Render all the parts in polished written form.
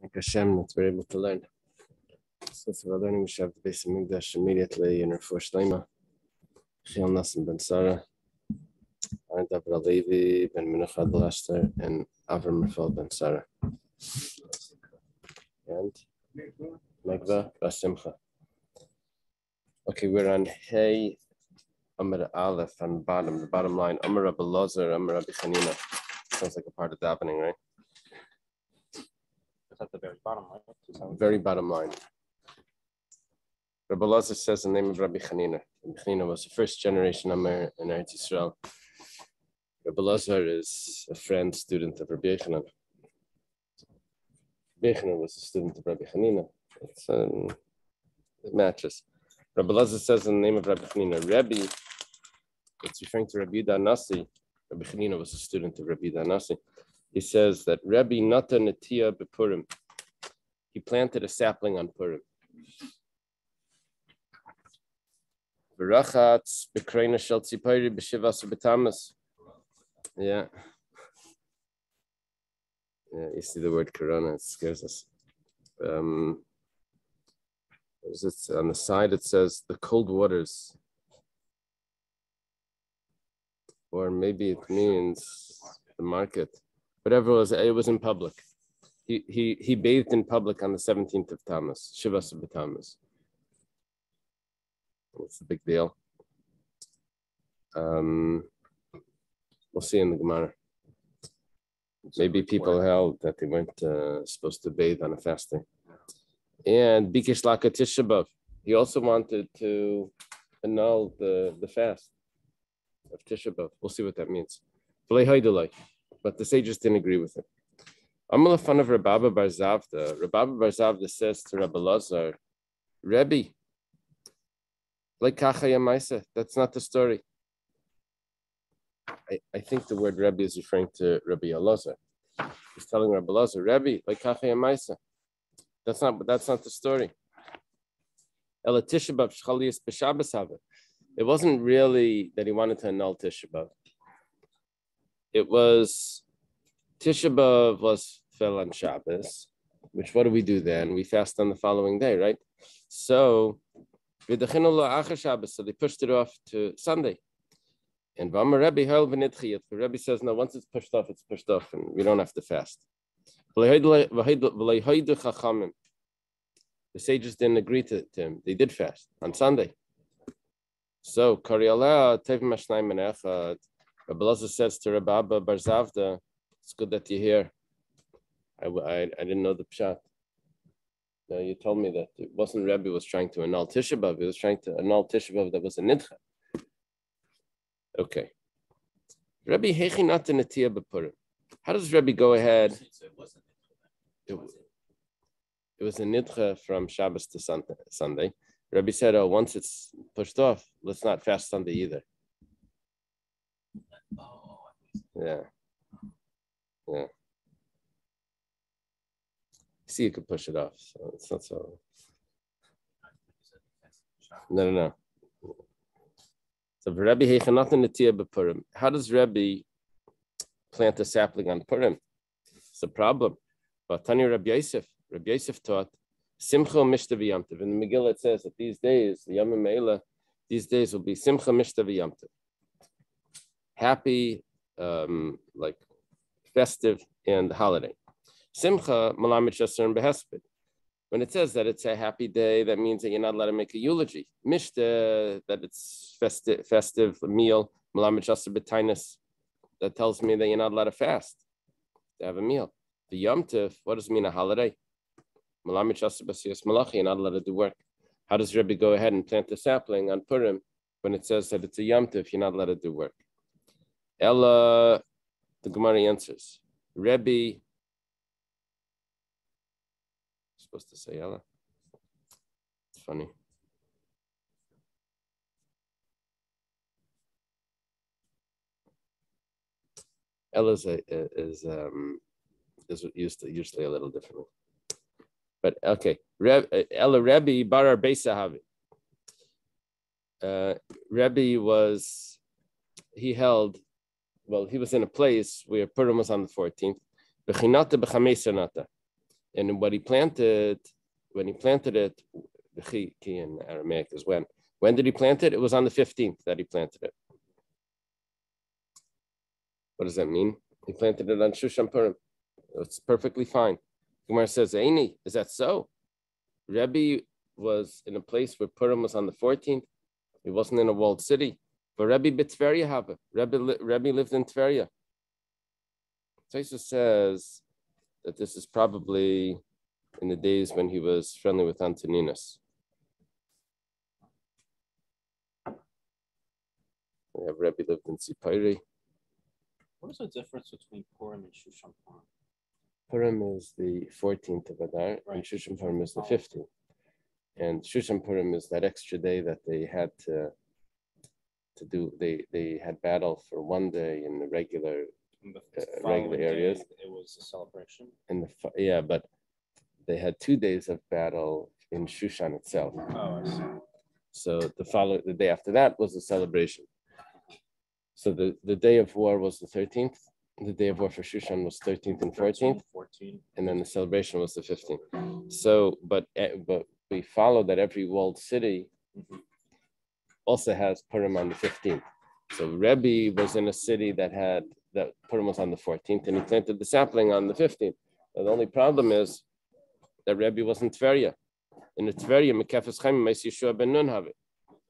Thank Hashem that we're able to learn. Since we're learning, we should have the base of Megillah immediately in our first lema. Chil Nassim ben Sarah, and David Levi ben Menucha Lester, and Avram Rafal ben Sarah. And Megillah Basimcha. Okay, we're on Hey Amar Aleph on the bottom line. Amar Rabbi Lozer, Amar Rabbi Chanina. Sounds like a part of davening, right? At the very bottom line. Very bottom line. Rabbi Lozer says the name of Rabbi Chanina. Rabbi Chanina was the first generation Amar in Eretz Yisrael. Rabbi Lozer is a friend, student of Rabbi Yochanan. Rabbi Yochanan was a student of Rabbi Chanina. It matches. Rabbi Lozer says in the name of Rabbi Chanina, Rebbe, it's referring to Rabbi Yehuda Nasi. Rabbi Chanina was a student of Rabbi Yehuda Nasi. He says that Rebbe Nata Netia Bepurim. He planted a sapling on Purim. V'rachatz b'kreina shel tzipori b'shivas b'tamas. Yeah, you see the word corona, it scares us. What is it? On the side it says the cold waters. Or maybe it means the market. Whatever it was in public. He bathed in public on the 17th of Tammuz, Shivas b'Tammuz. What's the big deal? We'll see in the Gemara. Maybe people held that they weren't supposed to bathe on a fasting. And Bikish Laka Tisha B'Av. He also wanted to annul the fast of Tisha B'Av. We'll see what that means. But the sages didn't agree with it. Amal fun of Rababa Bar Zavda. Rababa Bar Zavda says to Rabbi Lazar, Rebbe, like Kachaya Maisa, that's not the story. I think the word Rebbe is referring to Rabbi Elazar. He's telling Rabbi Elazar, Rebbe, like Kachaya Maisa. That's not the story. Ela Tisha B'Av Shchalias B'Shabbos Hava. It wasn't really that he wanted to annul Tisha B'Av. It was Tisha B'Av fell on Shabbos, which what do we do then? We fast on the following day, right? So they pushed it off to Sunday. And Rebbe says, no, once it's pushed off, and we don't have to fast. The sages didn't agree to him. They did fast on Sunday. So Rabbi Elazar says to Rabbi Abba Bar Zavda, it's good that you're here. I didn't know the pshat. No, you told me that it wasn't Rebbe was trying to annul Tisha B'Av. He was trying to annul Tisha B'Av that was a nidcha. Okay. Rebbe Hechinat Netia B'Purim. How does Rebbe go ahead? It was a nidcha from Shabbos to Sunday. Rebbe said, oh, once it's pushed off, let's not fast Sunday either. Yeah. See, you could push it off, so it's not so. No. So Rebbe Hechanatan Netia B'Purim. How does Rebbe plant a sapling on Purim? It's a problem. But Tanya Rabbi Yosef taught Simcha Mishta V'Yamtiv. In the Megillah it says that these days, the Yomi Megillah, these days will be Simcha Mishta V'Yamtiv. Happy, like festive and holiday. Simcha Malamit Shasar and Behesped. When it says that it's a happy day, that means that you're not allowed to make a eulogy. Mishta, that it's festive meal. Malamit Shasar B'Tainis, that tells me that you're not allowed to fast, to have a meal. The Yomtiv, what does it mean, a holiday? Malamit Shasar B'Siyas Malachi, you're not allowed to do work. How does Rebbe go ahead and plant a sapling on Purim when it says that it's a Yomtiv, you're not allowed to do work? Ella, the Gemara answers, Rebbe, supposed to say Ella. It's funny. Ella is usually a little differently. But okay, Ella Rebbe Barar Beisahavi. Rebbe he was in a place where Purim was on the 14th. And when he planted it, the chi in Aramaic is when. When did he plant it? It was on the 15th that he planted it. What does that mean? He planted it on Shushan Purim. It's perfectly fine. Gemara says, Eini, is that so? Rebbe was in a place where Purim was on the 14th. He wasn't in a walled city. But Rebbe b'Tveria have it. Rebbe lived in Tveria. Taisa says that this is probably in the days when he was friendly with Antoninus. We have Rebbe lived in Sipiri. What is the difference between Purim and Shushan Purim? Purim is the 14th of Adar, Right. and Shushan Purim is the 15th. And Shushan Purim is that extra day that they had to do. They had battle for one day in the regular regular areas. It was a celebration. But they had 2 days of battle in Shushan itself. Oh, I see. So the day after that was a celebration. So the day of war was the 13th. The day of war for Shushan was 13th and 14th. 14. And then the celebration was the 15th. So, but we follow that every walled city also has Purim on the 15th. So Rebbe was in a city that Purim was on the 14th, and he planted the sapling on the 15th. But the only problem is that Rebbe was in Tveria. In the Tveria, Mekefes Chaim, Meis Yeshua ben Nun have it.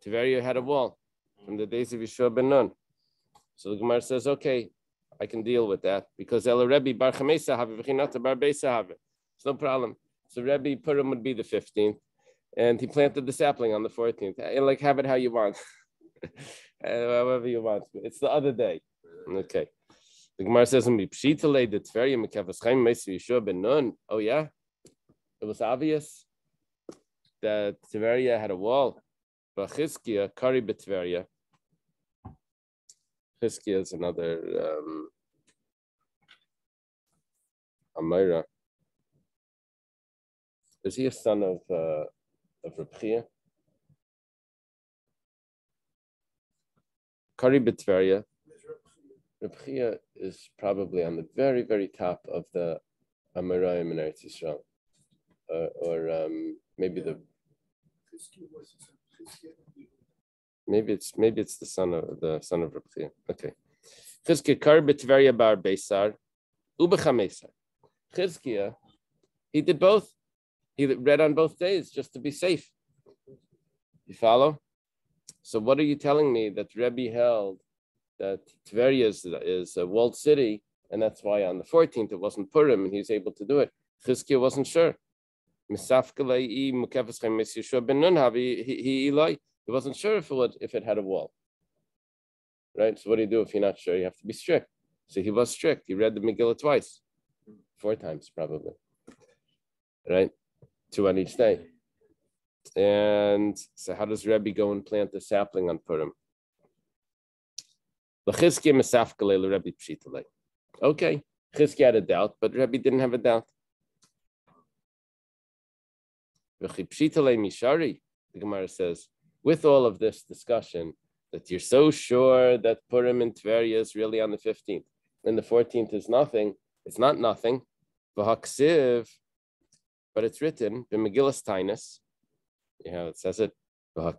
Tveria had a wall from the days of Yeshua ben Nun. So the Gemara says, okay, I can deal with that because El Rebbe Bar Chamesa have it, V'chinata Bar Beisa have it. It's no problem. So Rebbe Purim would be the 15th, and he planted the sapling on the 14th. Like, have it how you want. However you want. It's the other day. Okay. The Gemara says, oh yeah? It was obvious that Tveria had a wall. But Chizkiah, Kari B'Tveria. Chizkiah is another Amira. Is he a son of Reb Chia? Kari B'Tveria. Reb Chia is probably on the very, very top of the Amoraim in Eretz Yisrael, or maybe it's the son of Reb Chia. Okay. Chizkiah Kari B'Tveria bar Beisar uBechamesar. Chizkiah, he did both. He read on both days just to be safe. You follow? So what are you telling me that Rebbe held that Tveria is a walled city, and that's why on the 14th it wasn't Purim, and he was able to do it. Chizkiah wasn't sure. He wasn't sure if it had a wall. Right? So what do you do if you're not sure? You have to be strict. So he was strict. He read the Megillah twice, 4 times probably. Right? 2 on each day. And so how does Rebbe go and plant the sapling on Purim? Okay, Chizkiah had a doubt, but Rebbe didn't have a doubt. The Gemara says, with all of this discussion, that you're so sure that Purim in Tveria is really on the 15th, and the 14th is nothing, it's not nothing, but it's written, Megillah Tainus. Yeah, it says it, I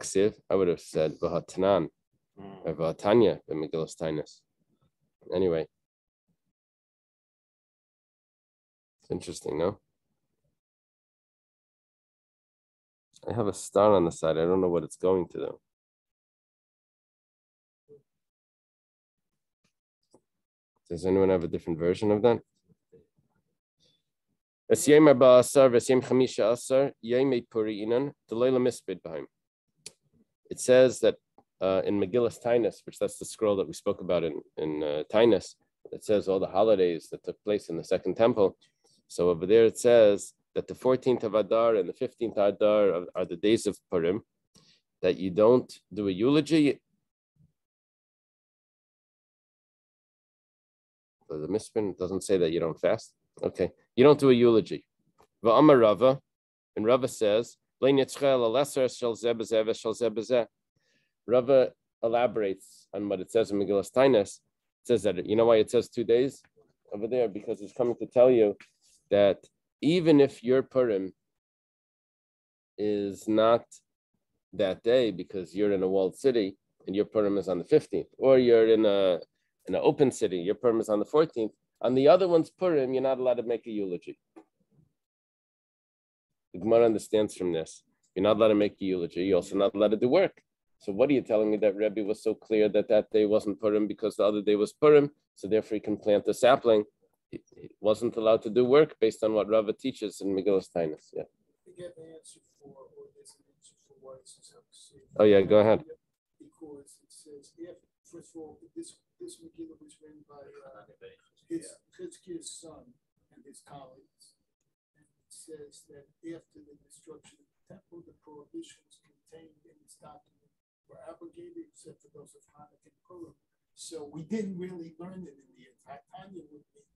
would have said V'hatanan, or V'hatanya, Megillah Tainus. Anyway. It's interesting, no? I have a star on the side. I don't know what it's going to do. Does anyone have a different version of that? It says that in Megillah Tainus, which that's the scroll that we spoke about in Tainus, it says all the holidays that took place in the Second Temple. So over there it says that the 14th of Adar and the 15th of Adar are the days of Purim, that you don't do a eulogy. The Mispin doesn't say that you don't fast. Okay, you don't do a eulogy. Va'amar Rava, and Rava says, Rava elaborates on what it says in Megillah Tainus. It says that, you know why it says 2 days over there? Because it's coming to tell you that even if your Purim is not that day because you're in a walled city and your Purim is on the 15th, or you're in an open city, your Purim is on the 14th. On the other one's Purim, you're not allowed to make a eulogy. The Gemara understands from this. You're not allowed to make a eulogy. You're also not allowed to do work. So what are you telling me that Rebbe was so clear that that day wasn't Purim because the other day was Purim, so therefore he can plant a sapling? He wasn't allowed to do work based on what Rava teaches in Megillah Daf. Yeah. Get the answer for, or there's an answer for why it's so. Oh yeah, go ahead. Because it says, if first of all, this Megillah was written by his Chizkiah's son and his colleagues, and it says that after the destruction of the temple, the prohibitions contained in this document were abrogated except for those of Hanukkah and Purim. So we didn't really learn it in the end. Tanya would be.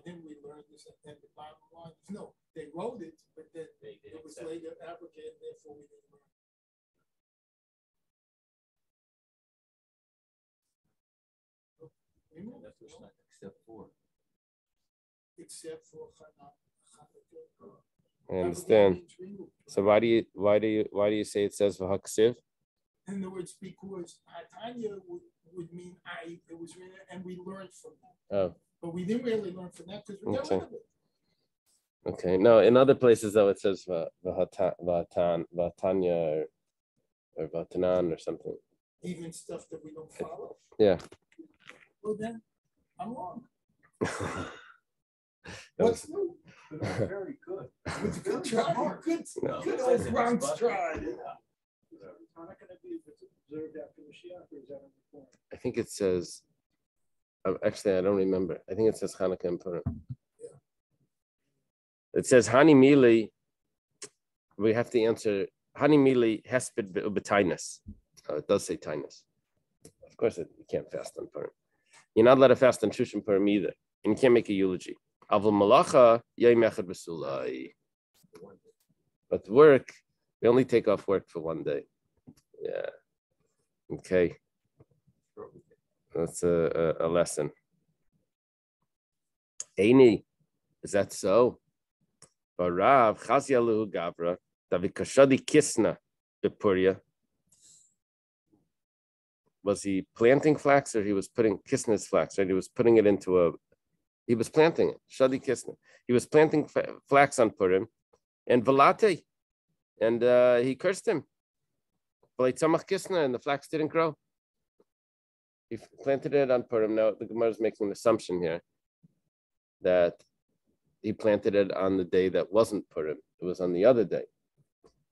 Then we learned this, and the bottom line is no, they wrote it, but then it was later abrogated, therefore we didn't learn it. Except for Hanukkah. I understand. So why do you say it says v'haksiv? In other words, because Tanya would mean it was written, and we learned from that. Oh. But we didn't really learn from that because we got rid of it. Okay. No, in other places though it says vatanya or vatanan or something. Even stuff that we don't follow. Yeah. Well then, I'm wrong. What's new? Very good. It's a good try. Good old Bronx try. Not going to be observed after Mashiach, or is that on the point? I think it says. Actually, I don't remember. I think it says Hanukkah and Purim. Yeah. It says Hani Mili. We have to answer Hani Mili Hesped Be'ubetainis. It does say Tainis. Of course, you can't fast on Purim. You're not allowed to fast on Shushan Purim either, and you can't make a eulogy. Avol Malacha Yom Echad B'Sulai. But work, we only take off work for one day. Yeah. Okay. That's a lesson. Eini, is that so? Barav Chazialuhu Gavra Davikashadi Kisna Bepuria. Was he planting flax or he was putting Kisna's flax? Right, he was putting it into he was planting it. Shadi Kisna. He was planting flax on Purim, and Velate, and he cursed him. Tzamach Kisna, and the flax didn't grow. He planted it on Purim. Now the Gemara is making an assumption here that he planted it on the day that wasn't Purim. It was on the other day.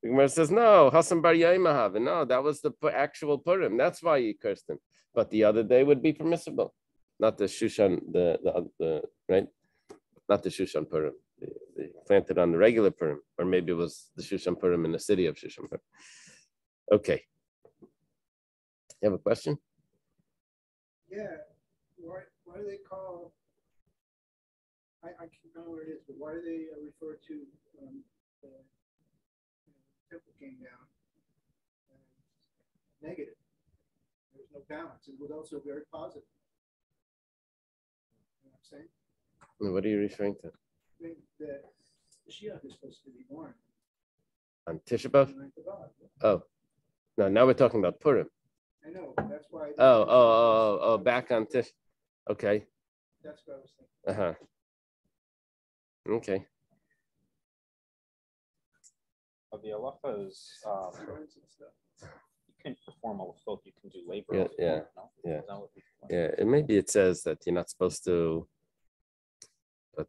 The Gemara says, no, Hasan Bar Yaimahav. No, that was the actual Purim. That's why he cursed him. But the other day would be permissible. Not the Shushan, the right? Not the Shushan Purim. They planted on the regular Purim. Or maybe it was the Shushan Purim in the city of Shushan Purim. Okay. You have a question? Yeah. Why do they call? I can't remember what it is, but why do they refer to the temple came down negative? There was no balance. It was also very positive. You know what I'm saying? What are you referring to? I think that Mashiach is supposed to be born on Tisha B'Av? Oh, no, now we're talking about Purim. I know, that's why. Back on Tish. Okay. That's what I was thinking. Okay. But the halacha is you can perform halachot, you can do labor. Yeah. Maybe it says that you're not supposed to, but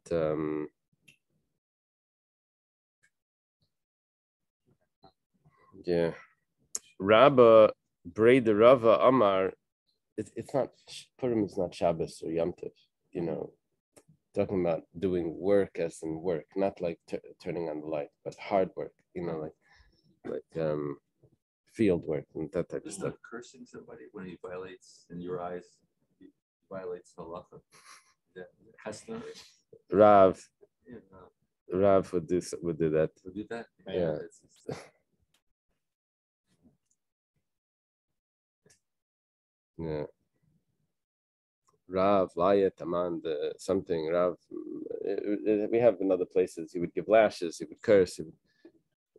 yeah. Rabba Breda Rava Amar, it's not Purim is not Shabbos or Yom Tov, you know. Talking about doing work as in work, not like turning on the light, but hard work, you know, like field work and that type of stuff. Cursing somebody when he violates, in your eyes, he violates halacha. Chesed. Rav would do that. Would do that? Yeah. Yeah. Rav, Layat, Amand, something, Rav. We have in other places. He would give lashes, he would curse.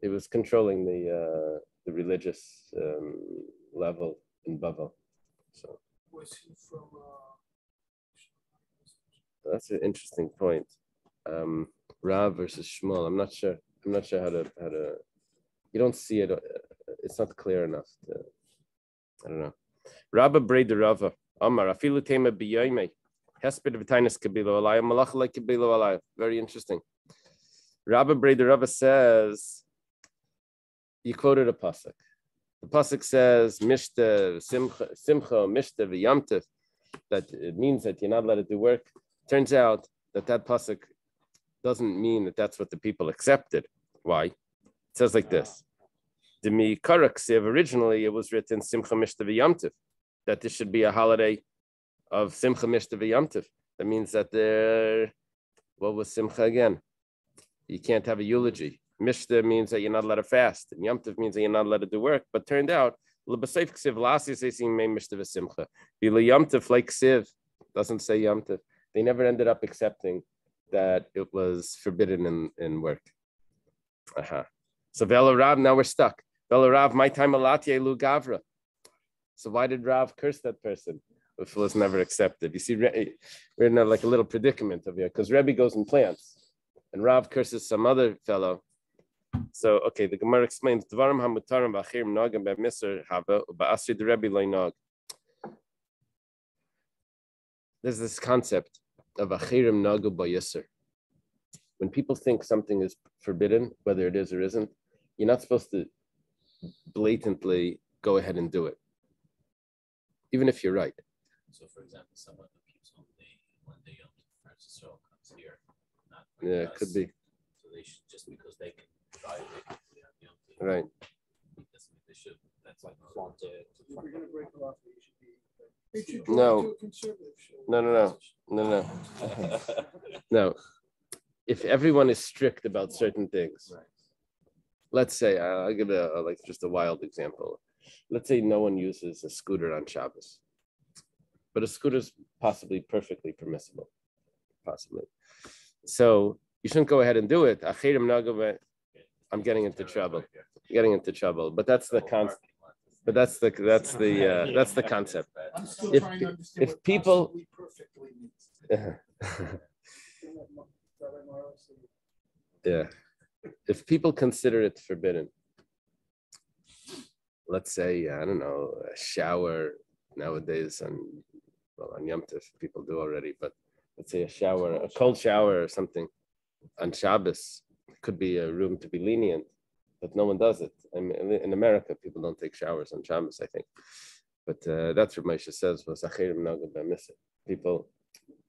He was controlling the religious level in Bavel. So Was he from? that's an interesting point. Rav versus Shmuel. I'm not sure how to. You don't see it. It's not clear enough. I don't know. Rabba Breda Rava. Amar afilu tema biyomi. Hesped v'tainis kabilo alayim malach like kabilo alayim. Very interesting. Rabba Breda Rava says. You quoted a pasuk. The pasuk says mishta simcha mishta v'yamtiv. That it means that you're not allowed to do work. Turns out that pasuk doesn't mean that that's what the people accepted. Why? It says like this. Demi Karaksiv, originally it was written Simcha Mishta V'Yamtiv, that this should be a holiday of Simcha Mishta V'Yamtiv. That means that what was Simcha again? You can't have a eulogy. Mishta means that you're not allowed to fast, and Yamtiv means that you're not allowed to do work. But turned out, L'Basayf Ksiv Lasi Seisim Mei Mishta V'Simcha. Bila Yamtiv like Ksiv doesn't say Yamtiv. They never ended up accepting that it was forbidden in work. So Velo Rav, now we're stuck. Velo Rav, my time Alatye Lu Gavra. So why did Rav curse that person if it was never accepted? You see, we're in a little predicament of here because Rebbe goes and plants, and Rav curses some other fellow. So okay, the Gemara explains Dvarim Hamutarim V'Achirim Nagam BeMisr Hava U'Ba'asri the Rebbe Lo Nag. There's this concept of Achirim Nagu B'Yisr. When people think something is forbidden, whether it is or isn't, you're not supposed to blatantly go ahead and do it, even if you're right. So, for example, someone who keeps only when the Yom Tov comes here, not Yeah, it could be. So they should, just because they can try it, they can do Yom Tov. Right. They should. That's like Flaunt it. If you're going to break it off, it should be. No. To a conservative show. No. No. If everyone is strict about certain things, right. Let's say I'll give just a wild example. Let's say no one uses a scooter on Shabbos, but a scooter is possibly perfectly permissible, possibly. So you shouldn't go ahead and do it. I'm getting into trouble. But that's the concept. But that's the concept. I'm still If- trying to understand if what people- possibly perfectly means. Yeah. If people consider it forbidden, let's say, I don't know, a shower nowadays on Yom Tov, people do already, but let's say a cold shower or something on Shabbos could be a room to be lenient, but no one does it. I mean, in America, people don't take showers on Shabbos, I think. But that's what Moshe says was Achirim Nagad B'Misr.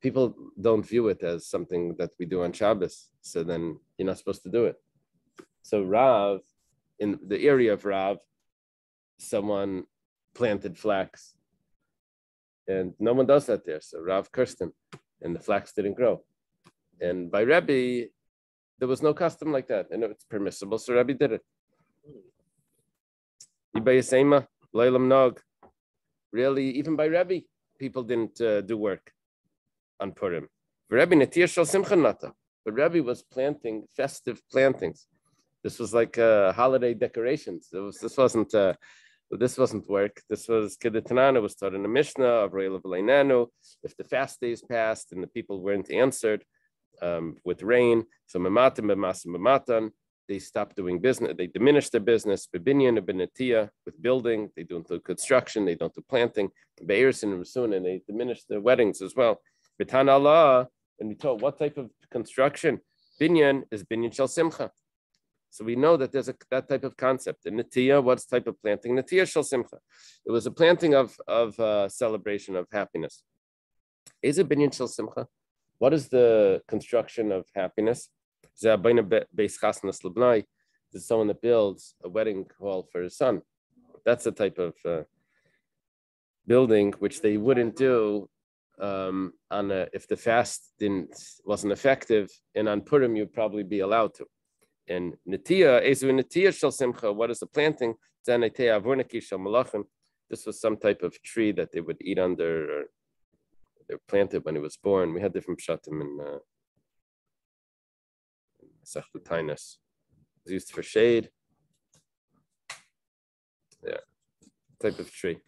People don't view it as something that we do on Shabbos, so then you're not supposed to do it. So Rav, in the area of Rav, someone planted flax, and no one does that there. So Rav cursed him, and the flax didn't grow. And by Rebbe, there was no custom like that, and it's permissible, so Rebbe did it. Ibayasema, Leilam Nog. Really, even by Rebbe, people didn't do work on Purim. Rebbe Netir Shal Simcha Nata. But Rebbe was planting festive plantings. This was like holiday decorations. This wasn't work. This was Kedetanana was taught in the Mishnah of Re'el of Leinanu. If the fast days passed and the people weren't answered with rain, so Mematan, they stopped doing business. They diminished their business. Bebinyan, Benetia, with building. They don't do construction. They don't do planting. Be'eris and Rasun, and they diminished their weddings as well. Betan Allah, and we taught what type of construction? Binyan is Binyan Shel Simcha. So we know that there's that type of concept. And Natiya, what's type of planting? Natiya Shel Simcha. It was a planting of celebration of happiness. Is it Binyan Shel Simcha? What is the construction of happiness? This is someone that builds a wedding hall for his son. That's the type of building which they wouldn't do if the fast wasn't effective, and on Purim you'd probably be allowed to. And Natiya Shel Simcha, what is the planting? This was some type of tree that they would eat under, They were planted when he was born. We had different pshatim in Sechtutinus. It's used for shade. Yeah, type of tree.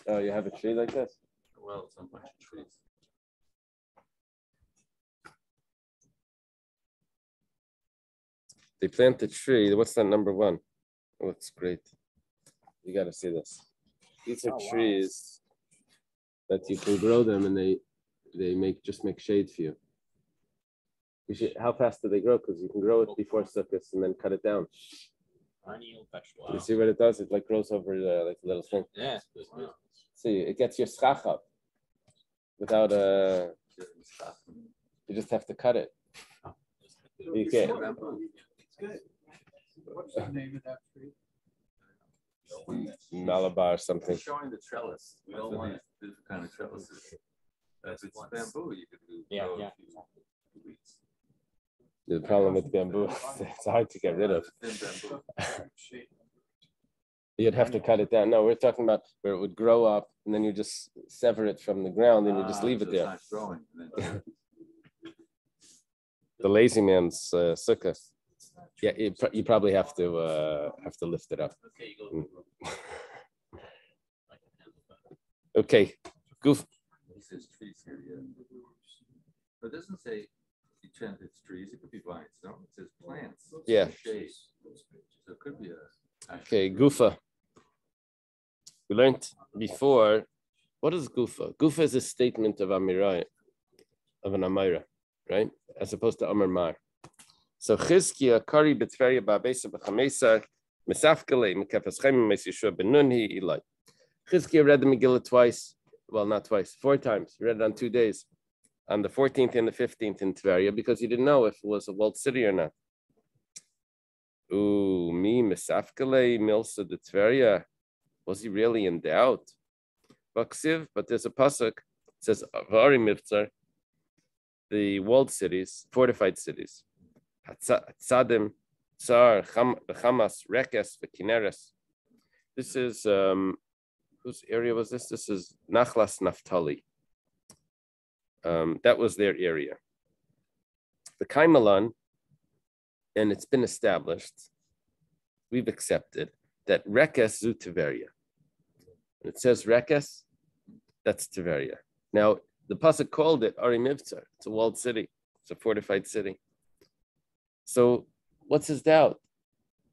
Oh, you have a tree like this? Well, it's a bunch of trees. They plant the tree. What's that number one? Oh, it's great. You got to see this. These are trees that you can grow them, and they make shade for you. How fast do they grow? Because you can grow it before Sukkot and then cut it down. You see what it does? It like grows over like a little thing. Yeah. See, it gets your schach up without you just have to cut it. You can't. It's good. What's the name of that tree? Malabar or something. Showing the trellis. We don't want this kind of trellises. If it's bamboo, you could do. Yeah. Weeds. The problem with bamboo, it's hard to get rid of. You'd have to cut it down. No, we're talking about where it would grow up, and then you just sever it from the ground, and you just leave it there. It's not growing. The lazy man's sukkah. Yeah, you probably have to lift it up. Okay, you go. Okay, goof. He says trees here, yeah. But it doesn't say it's trees. It could be vines. No, it says plants. Yeah. Shade. So it could be a. Okay, gufa. We learned before. What is gufa? Gufa is a statement of Amirai, of an Amira, right? As opposed to Amar Mar. So Chizkiya Kari B'Tveria Ba'Beisa B'Chamesach Mesafkele Mekefes Chaim Mes Yeshua Ben Nunhi Eli. Chizkiya read the Megillah twice. Well, not twice, 4 times. He read it on 2 days, on the 14th and the 15th in Tveria, because he didn't know if it was a walled city or not. Ooh, me Mesafkele Milsa de Tveria. Was he really in doubt? Baksiv, but there's a pasuk. It says Vari Mivtzar, the walled cities, fortified cities. Hatzadim, Tsar, Chamas, Rekes, Kineres. This is whose area was this? This is Nachlas Naphtali. That was their area. The Kaimalan, and it's been established, we've accepted that Rekes zu Tiveria. It says Rekes, that's Tiveria. Now, the pasuk called it Ari Mivtzar. It's a walled city. It's a fortified city. So, what's his doubt?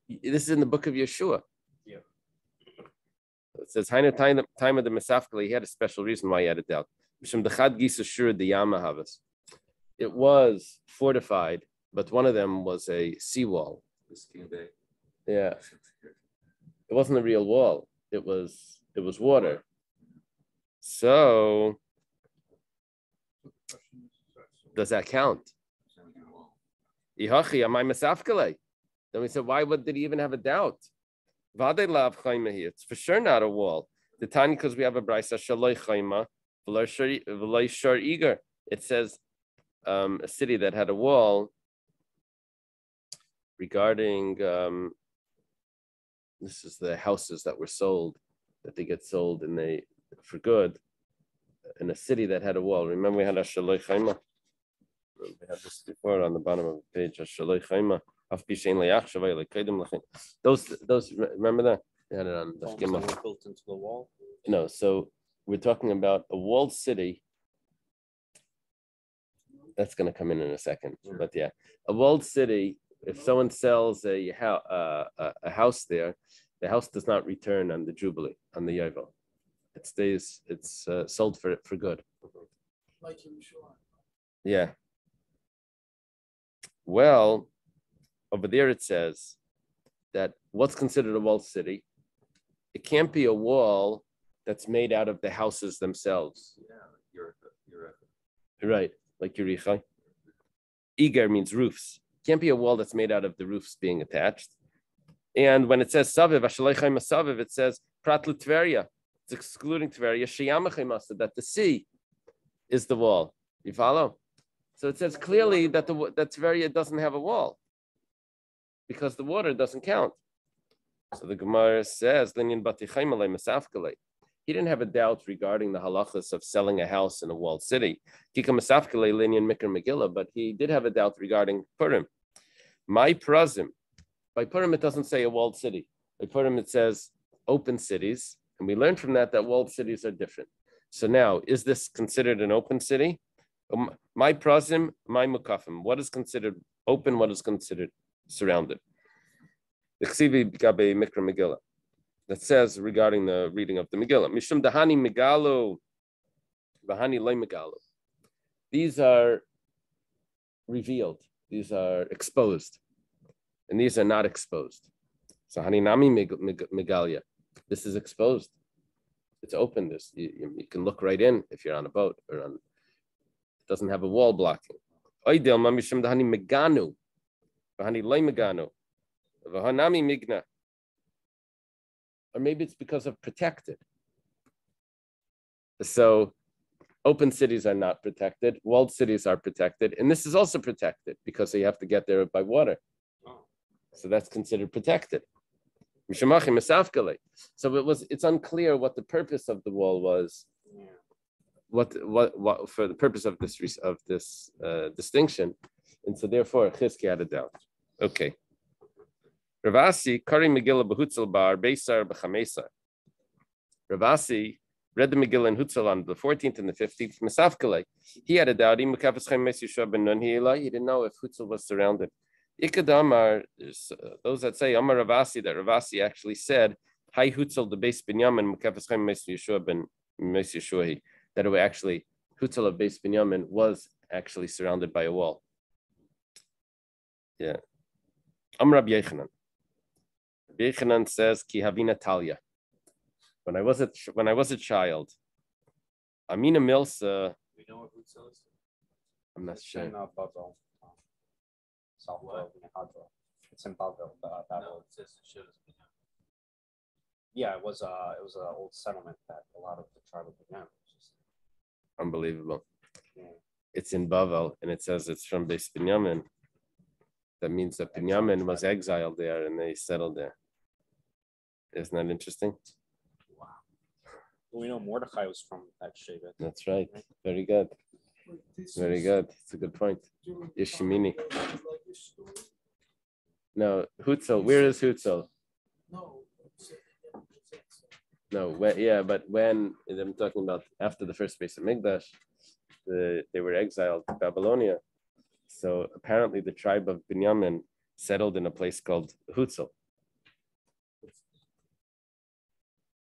This is in the book of Yeshua. Yeah. It says, time of the Mesafkali, he had a special reason why he had a doubt. It was fortified, but one of them was a seawall. Yeah. It wasn't a real wall. It was water. So, does that count? Then we said, why did he even have a doubt? It's for sure not a wall. The Tanya, because we have a brisa shaloi chayma v'lo shar iger. It says a city that had a wall. Regarding this is the houses that were sold, that they get sold and they for good in a city that had a wall. Remember we had a shaloi chayma. We had this before on the bottom of the page. Those remember that? They had it on the Built into the wall. No, so we're talking about a walled city. That's going to come in a second, but yeah, a walled city. If someone sells a house there, the house does not return on the Jubilee, on the Yovel. It stays. It's sold for good. Like Yeshua. Yeah. Well, over there it says that what's considered a walled city, it can't be a wall that's made out of the houses themselves. Yeah, Right, like Yerichai. Iger means roofs. It can't be a wall that's made out of the roofs being attached. And when it says Saviv, Ashalechai Masaviv, it says Prat Tveria. It's excluding Tveria, Sheyamachai Masa, that the sea is the wall. You follow? So it says clearly that that Tveria doesn't have a wall because the water doesn't count. So the Gemara says, "Linyan batichayim alei mesafkalei." he didn't have a doubt regarding the halachas of selling a house in a walled city. But he did have a doubt regarding Purim. My prazim. By Purim, it doesn't say a walled city. By Purim, it says open cities. And we learned from that walled cities are different. So now, is this considered an open city? My prazim, my mukafim. What is considered open? What is considered surrounded? The Chsivi Gabe Mikra Megillah. That says regarding the reading of the Megillah. Mishum Dahani Megalu, Vahani Lay Megalu. These are revealed. These are exposed. And these are not exposed. So Haninami Megalia. This is exposed. It's open. This you can look right in if you're on a boat or on. It doesn't have a wall blocking. Oidel Mamishum Dahani Meganu, Vahani Lay Meganu, Vahanami Migna. Or maybe it's because of protected. So open cities are not protected. Walled cities are protected. And this is also protected because you have to get there by water. So that's considered protected. So it's unclear what the purpose of the wall was. What for the purpose of this distinction. And so therefore Chizki had a doubt. Okay. Ravasi, Kari Megillah Behutzel Bar, Beisar Bechamesar. Ravasi read the Megillah in Hutzel on the 14th and the 15th. Mesafkalei. He had a doubt. He didn't know if Hutzel was surrounded. Ikadamar, those that say Amar Ravasi, that Ravasi actually said, Hi Hutzel the Beis Binyamin, Mekafaschem Mes Yeshua ben Mes Yeshuahi. That it actually, Hutzel of Beis Binyamin was actually surrounded by a wall. Yeah. Amar Rabbi Yechanan. Yechanan says, "Ki havina talia." When I was a child, Amina Milsa. We know what Hutzel is. I'm not sure. In Bavel, South of Nehadra. It's in Bavel. No, it says it shows. Yeah, it was an old settlement that a lot of the tribe of Binyamin. Unbelievable. Yeah. It's in Bavel, and it says it's from Beis Binyamin. That means that Binyamin was exiled there, and they settled there. Isn't that interesting? Wow. We know Mordechai was from that Shevet. That's right. Very good. Very good. It's a good point. Yeshimini. No, Hutzel. Where is Hutzel? No, but when I'm talking about after the first base of Mikdash, they were exiled to Babylonia. So apparently the tribe of Binyamin settled in a place called Hutzel.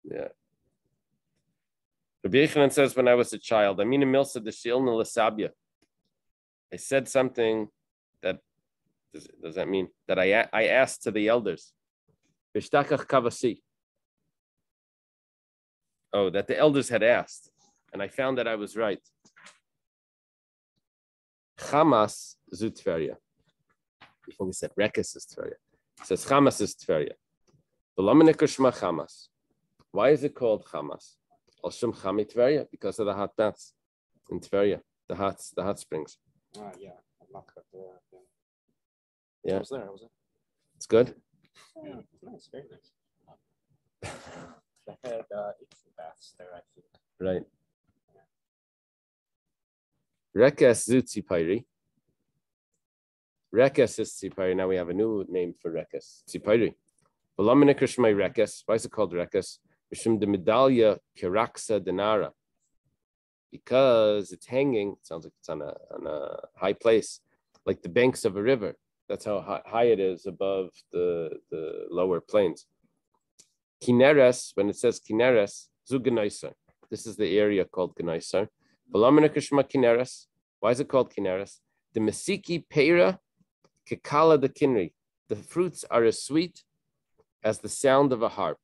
Yeah. Rabbi Yechanan says, when I was a child, I said something that, does that mean that I asked to the elders? Oh, that the elders had asked, and I found that I was right. Chamas Zutferia. Before we said Rekes is Tveria. It says Chamas is Tveria. Chamas. Why is it called Chamas? Al Shem Chami Tveria, because of the hot baths in Tveria, the hot springs. Yeah. Yeah. I was there. It's good. Yeah, nice, very nice. They had 18 baths there, I think. Right. Rekes Zutzipayri. Rekes is Tzipayri. Now we have a new name for Rekes. Tzipayri. Rekes. Why is it called Rekes? Mishum de Medallia Kiraksa Denara. Because it's hanging, it sounds like it's on a high place, like the banks of a river. That's how high it is above the lower plains. Kineres, when it says Kineres, Zuganaisar. This is the area called Ganaisar. Kineres. Why is it called Kineres? The Mesiki Peira Kekala the Kinri. The fruits are as sweet as the sound of a harp.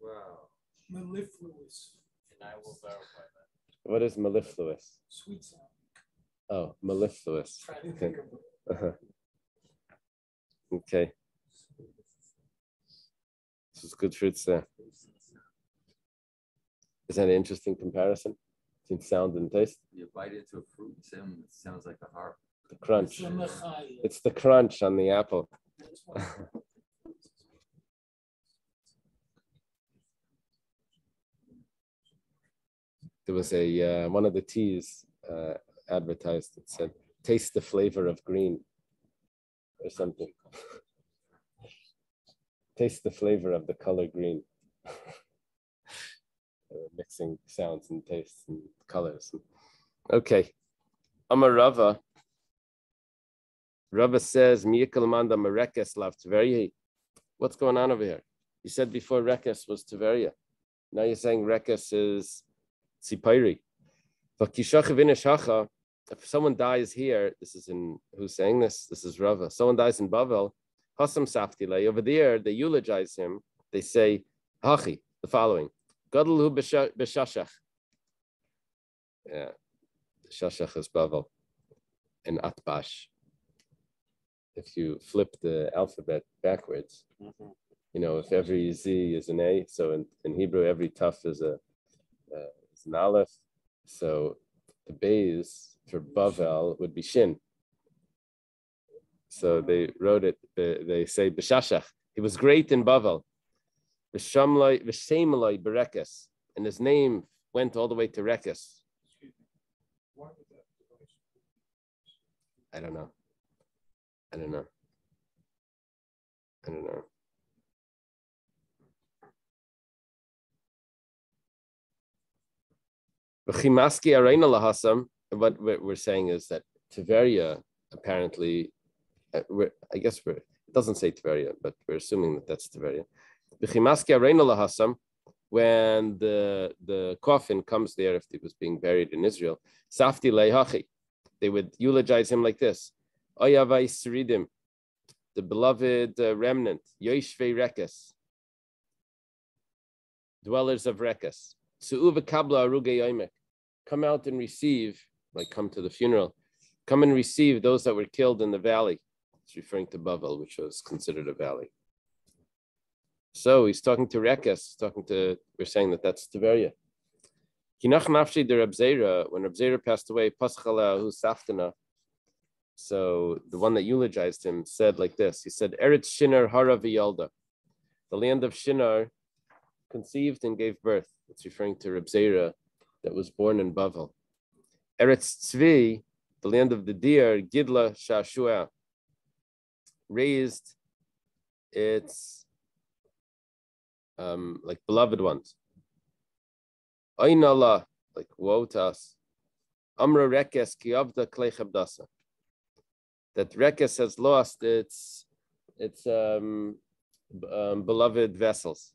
Wow. Mellifluous. And I will verify that. What is mellifluous? Sweet sound. Oh, mellifluous. Try to think of it. Uh-huh. Okay. This is good fruits there. Is that an interesting comparison between sound and taste? You bite into a fruit and it sounds like a harp. The crunch. It's a mechai. It's the crunch on the apple. That's why. there was a one of the teas advertised that said, "Taste the flavor of green," or something. Taste the flavor of the color green. Mixing sounds and tastes and colors. Okay. Amar Rava. Rava says, "Miyakalmanda merekes lav Tverya." What's going on over here? You said before rekes was Tveria. Now you're saying rekes is Tzipayri. If someone dies here, this is in, who's saying this? This is Rava. Someone dies in Bavel, Hasam Saftile. Over there, they eulogize him. They say, Hachi, the following. Gadalhu b'shashach. Yeah, Shashach is Bavel. And Atbash. If you flip the alphabet backwards, you know, if every Z is an A, so in Hebrew, every Taf is an Aleph. So the Bays for Bavel would be Shin. So they wrote it, they say B'shashach. He was great in Bavel. V'shemalai Berekes. And his name went all the way to Rekes. I don't know. What we're saying is that Tveria apparently, it doesn't say Tveria, but we're assuming that that's Tveria. When the coffin comes there, if he was being buried in Israel, Safti Leihachi, they would eulogize him like this: Oyavai Sridim, the beloved remnant, Yoshvei Rekes, dwellers of Rekes, Su'uva Kabla Aruge Yomek, come out and receive, like come to the funeral, come and receive those that were killed in the valley. It's referring to Bavel, which was considered a valley. So he's talking to Rekes, we're saying that that's Tveria. Kinach Nafshi de Reb Zera, when Reb Zera passed away, Paschala hu Saftana. So the one that eulogized him said like this. He said, Eretz Shinar Hara V'Yalda. The land of Shinar conceived and gave birth. It's referring to Reb Zera that was born in Bavel. Eretz Tzvi, the land of the deer, Gidla Shashua, raised its like beloved ones. Aynallah, like woe to us. Amra Rekes Kiavda Klechabdasa. That Rekes has lost its beloved vessels.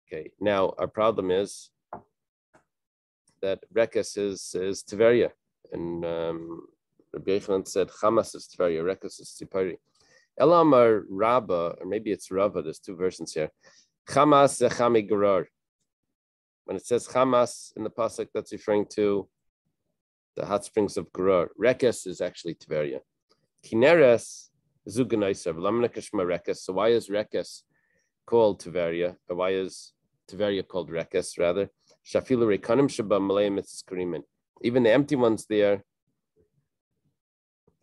Okay, now our problem is that Rekes is Tveria, and Rabbi Yochanan said Chamas is Tveria, Rekes is Tzipari. Elamar Rabba, or maybe it's Rava. There's two versions here. Chamas zechami gerar. When it says Chamas in the pasuk, that's referring to the hot springs of Gerar. Rekes is actually Tveria. Kineres zuganaisav lamnakashma Rekes. So why is Rekes called Tveria? Or why is Tveria called Rekes rather? Shafilu rekanim shaba malay mitzvahs karimin. Even the empty ones there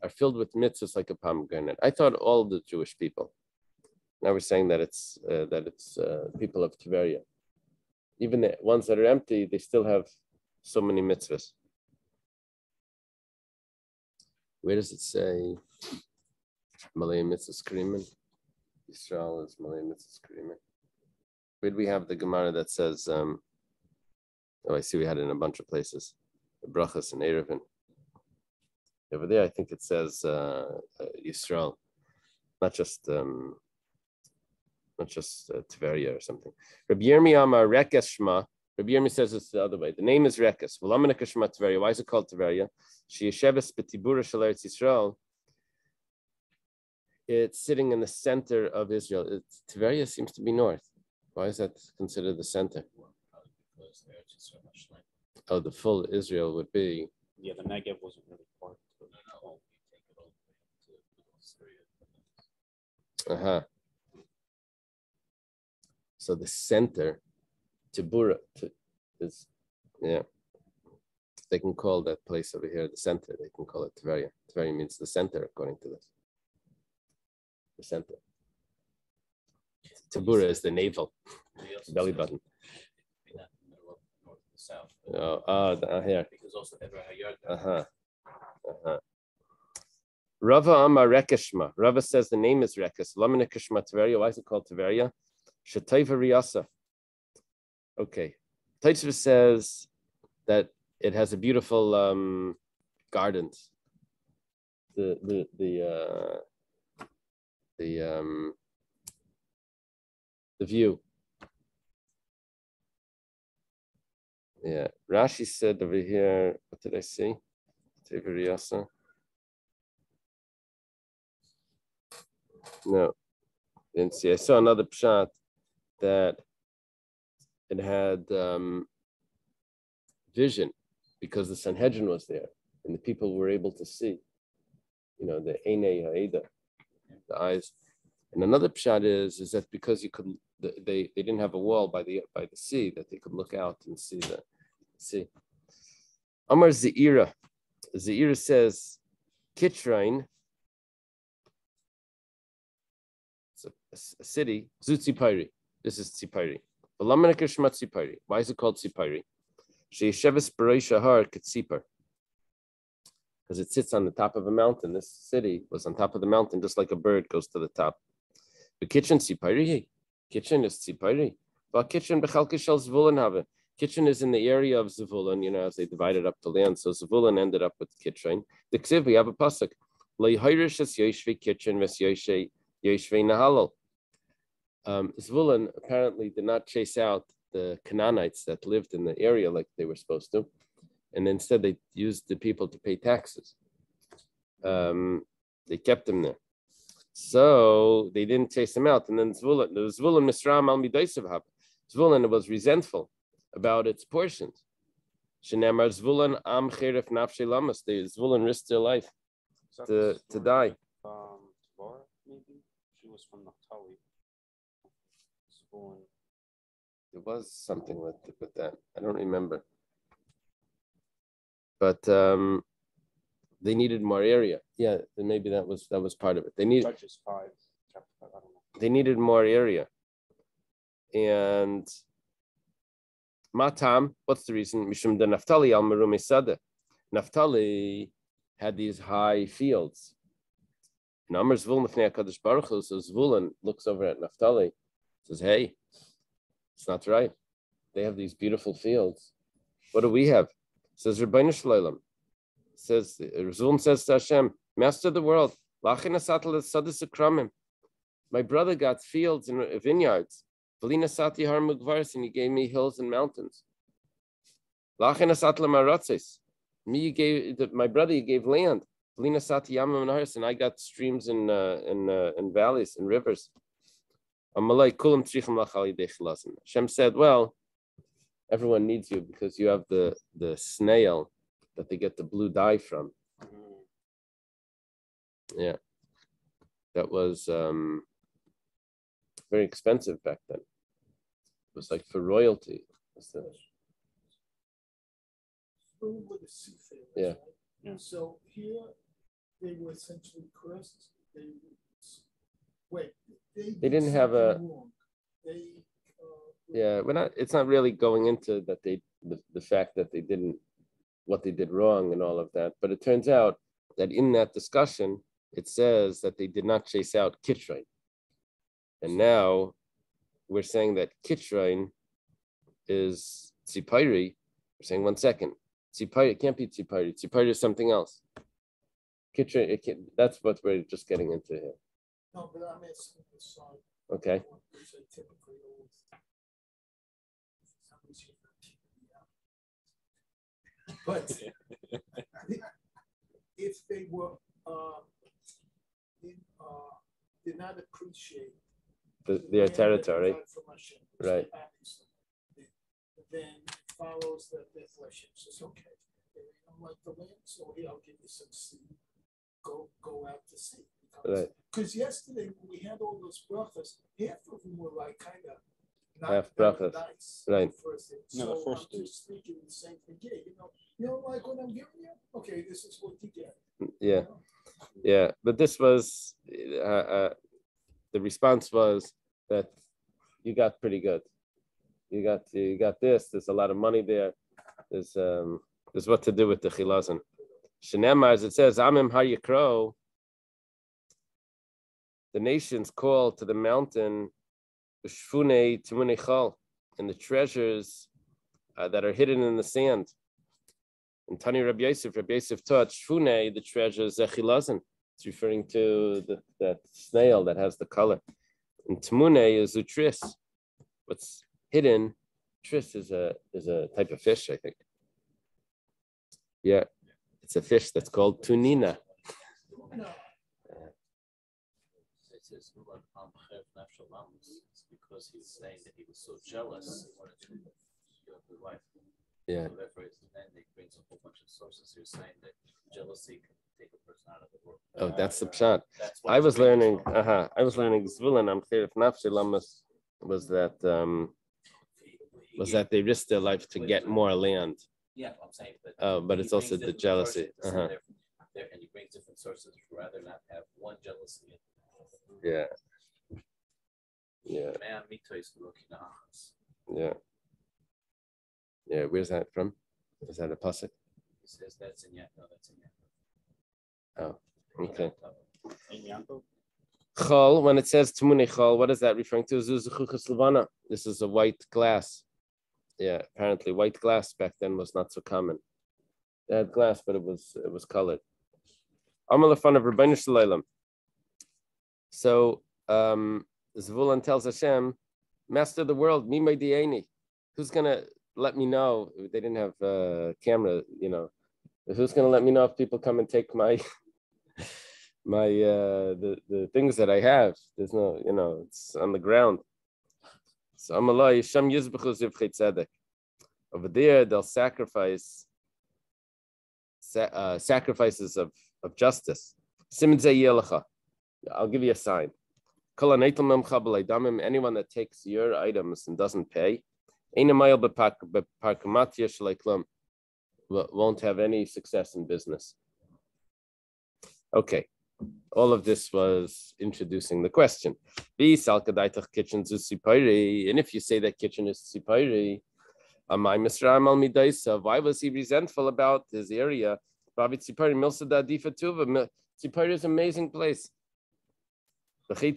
are filled with mitzvahs like a pomegranate. I thought all the Jewish people. Now we're saying that it's people of Tveria. Even the ones that are empty, they still have so many mitzvahs. Where does it say Malay mitzvahs krimen? Israel is Malay mitzvahs krimen. Where do we have the Gemara that says? I see we had it in a bunch of places. The brachas and Erevin. Over there, I think it says Yisrael, not just Tveria or something. Rabbi Yirmi Amar Rekes Shma. Rabbi Yirmi says it's the other way. The name is Rekes. V'lamanaka Shma Tveria. Why is it called Tveria? Sheyesheves b'tibura shel Eretz Yisrael. It's sitting in the center of Israel. Tveria seems to be north. Why is that considered the center? Probably because the Eretz is so much like. Oh, the full Israel would be. Yeah, the Negev wasn't really part. No, we take it all the way up to Syria. So the center, Tibura, is, yeah. They can call that place over here the center. They can call it Tveria. Tveria means the center, according to this. The center. Tibura is the navel, belly button. south. Here. Because also Ever Hayard. Rava Amar Rekeshma. Rava says the name is Rekes. Lamina Kishma Tveria. Why is it called Tveria? Shetayva Riyasa. Okay. Taitzva says that it has a beautiful gardens. The view. Yeah. Rashi said over here, what did I see? Tayva Riyasa. No, didn't see. I saw another pshat that it had vision because the Sanhedrin was there and the people were able to see, the Einei Ha'eda, the eyes. And another pshat is that because you could, they didn't have a wall by the sea that they could look out and see the sea. Amar Zeira. Zeira says, Kitrain. A city, Zutzipari. This is Tzipari. Why is it called Tzipari? Because it sits on the top of a mountain. This city was on top of the mountain, just like a bird goes to the top. The kitchen Tzipari. Kitchen is Tzipari. But kitchen Kitchen is in the area of Zevulun, as they divided up the land. So Zevulun ended up with Kitchen. The Ksiv, we have a pasuk. Kitchen Zvulun apparently did not chase out the Canaanites that lived in the area like they were supposed to, and instead they used the people to pay taxes. They kept them there, so they didn't chase them out. And then Zvulun Misram al Midaisav happened. Zvulun was resentful about its portions. Shenamar Zvulun am Cheref Nafshe Lamas. Zvulun risked their life to die. Tabor, maybe she was from Naphtali. There was something with that. I don't remember. But they needed more area. Yeah, maybe that was part of it. They needed Judges 5, chapter 5, I don't know. They needed more area. And Matam, what's the reason? Mishum de Naphtali al Merumi Sada. Naphtali had these high fields. And Amar Zvulun Lefnei HaKadosh Baruch Hu, so Zvulun looks over at Naphtali, says, hey, it's not right. They have these beautiful fields. What do we have? Says Rabbeinu Shalom. Says Zvulun says to Hashem, Master of the world, my brother got fields and vineyards. And you gave me hills and mountains. Me, you gave my brother, you gave land. And I got streams and valleys and rivers. Hashem said, well, everyone needs you because you have the snail that they get the blue dye from. Yeah. That was very expensive back then. It was like for royalty. Yeah. Right? Yeah. So here they were essentially cursed. They didn't have a. We're not. It's not really going into that the fact that they didn't what they did wrong and all of that. But it turns out that in that discussion, it says that they did not chase out Kitrain. And now we're saying that Kitrain is Tzipari. We're saying 1 second. Tzipari, it can't be Tzipari. Tzipari is something else. Kitrain, that's what we're just getting into here. No, but I'm asking this side. Okay. But if they were did not appreciate their territory, right? Then it follows that their flesh says, okay, they don't like the land, so here I'll give you some seed. Go out to sea. Right. Because yesterday when we had all those brachas, half of them were like kind of half brachas, nice. right? So the first I'm just thinking the same thing. Yeah, you don't like what I'm giving you? Okay, this is what you get. Yeah, yeah. But this was the response was that you got pretty good. You got this. There's a lot of money there. there's what to do with the chilazon. Shenemar, as it says, Amim Hayikro, the nations call to the mountain, Shfune Timunechal, and the treasures that are hidden in the sand. And Tani Rabbi Yosef taught Shfune, the treasures, Zechilazon. It's referring to that snail that has the color. And Timune is utris. What's hidden, tris is a type of fish, I think. Yeah, it's a fish that's called tunina. It's because he's saying that he was so jealous he wanted to kill his wife. Yeah. So therefore, then they brings a whole bunch of sources here saying that jealousy can take a person out of the world. Oh, that's the pshat. I was learning Zvulun Amcher of Nafshi Lamas was that they risked their life to get more land. Yeah, I'm saying that. But it's also the jealousy. And he brings different sources rather not have one jealousy. Yeah. Yeah. Yeah. Yeah. Where's that from? Is that a pasuk? He says that's in Yaakov. No, that's in Oh, Yaakov. okay. In Yaakov? Chol, when it says Tumuni Chol, what is that referring to? This is a white glass. Yeah, apparently white glass back then was not so common. They had glass, but it was colored. Amal fun of Rabbeinu Shalom. So Zvulun tells Hashem, Master of the world, Mimai Dieni. Who's gonna let me know? They didn't have camera, Who's gonna let me know if people come and take my the things that I have? There's no, it's on the ground. So Amalai Shem Yizbechu Zivchei Tzedek. Over there, they'll sacrifice sacrifices of justice. Simin Zeh Yelecha. I'll give you a sign. Anyone that takes your items and doesn't pay, won't have any success in business. Okay, all of this was introducing the question. And if you say that kitchen is Sipairi, why was he resentful about his area? Sipairi is an amazing place. Maybe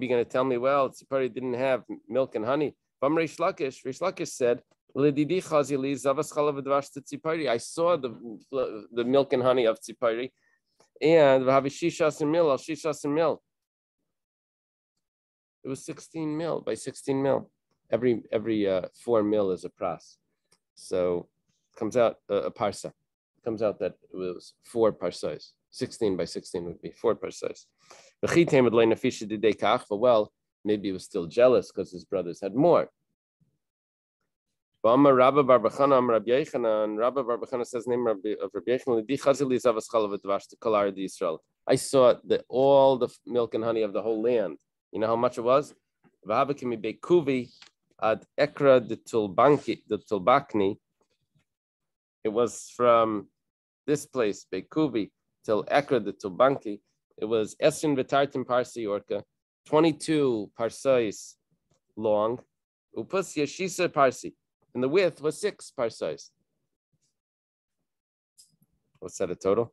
you're going to tell me, well, Tzipari didn't have milk and honey. Rish Lakish said, I saw the milk and honey of Tzipari, and it was 16 mil by 16 mil. Every 4 mil is a pras. So comes out a parsa. Comes out that it was 4 parsas. 16 by 16 would be 4 parsas. But well, maybe he was still jealous because his brothers had more. Rabba Bar Bachana says, name of Rabbi Yechana, I saw all the milk and honey of the whole land. You know how much it was? It was from this place, Bekuvi, till Ekra de Tulbanki. It was Esrin Vitartim Parsi Orka, 22 parsais long, Upus Yeshisa Parsi, and the width was 6 parsais. What's that a total?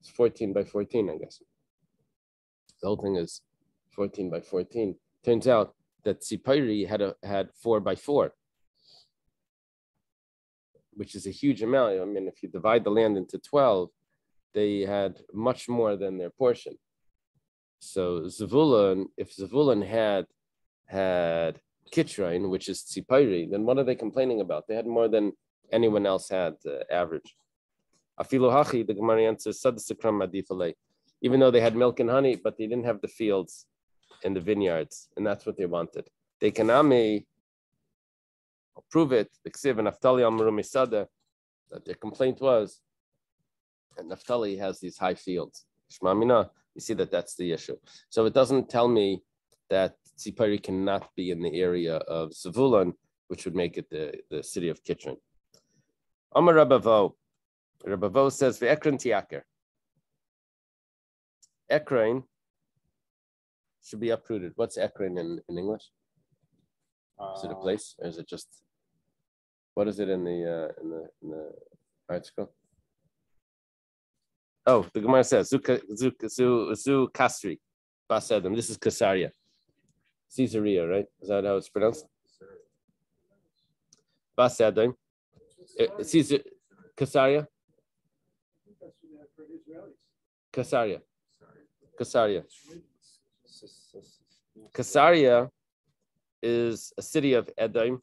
It's 14 by 14, I guess. The whole thing is 14 by 14. Turns out that Tzipari had 4 by 4, which is a huge amount. I mean, if you divide the land into 12, they had much more than their portion. So Zvulun, if Zvulun had Kitrain, which is Tzipari, then what are they complaining about? They had more than anyone else had average. Afilu Hachi, the Gemara answers, even though they had milk and honey, but they didn't have the fields and the vineyards, and that's what they wanted. They can prove it, that their complaint was that Naphtali has these high fields. Shmamina, you see that's the issue. So it doesn't tell me that Tzipari cannot be in the area of Zavulun, which would make it the city of Kitron. Amar Rabavo says, Ve'ekran tiaker. Ekrain should be uprooted. What's Ekrain in English? Is it a place, or is it just? What is it in the article? Oh, the Gemara says zu Kasri, Bas Edom. This is Caesarea, Caesarea, right? Is that how it's pronounced? Bas Edom, Caesar, Caesarea, Caesarea, Caesarea. Caesarea is a city of Edom,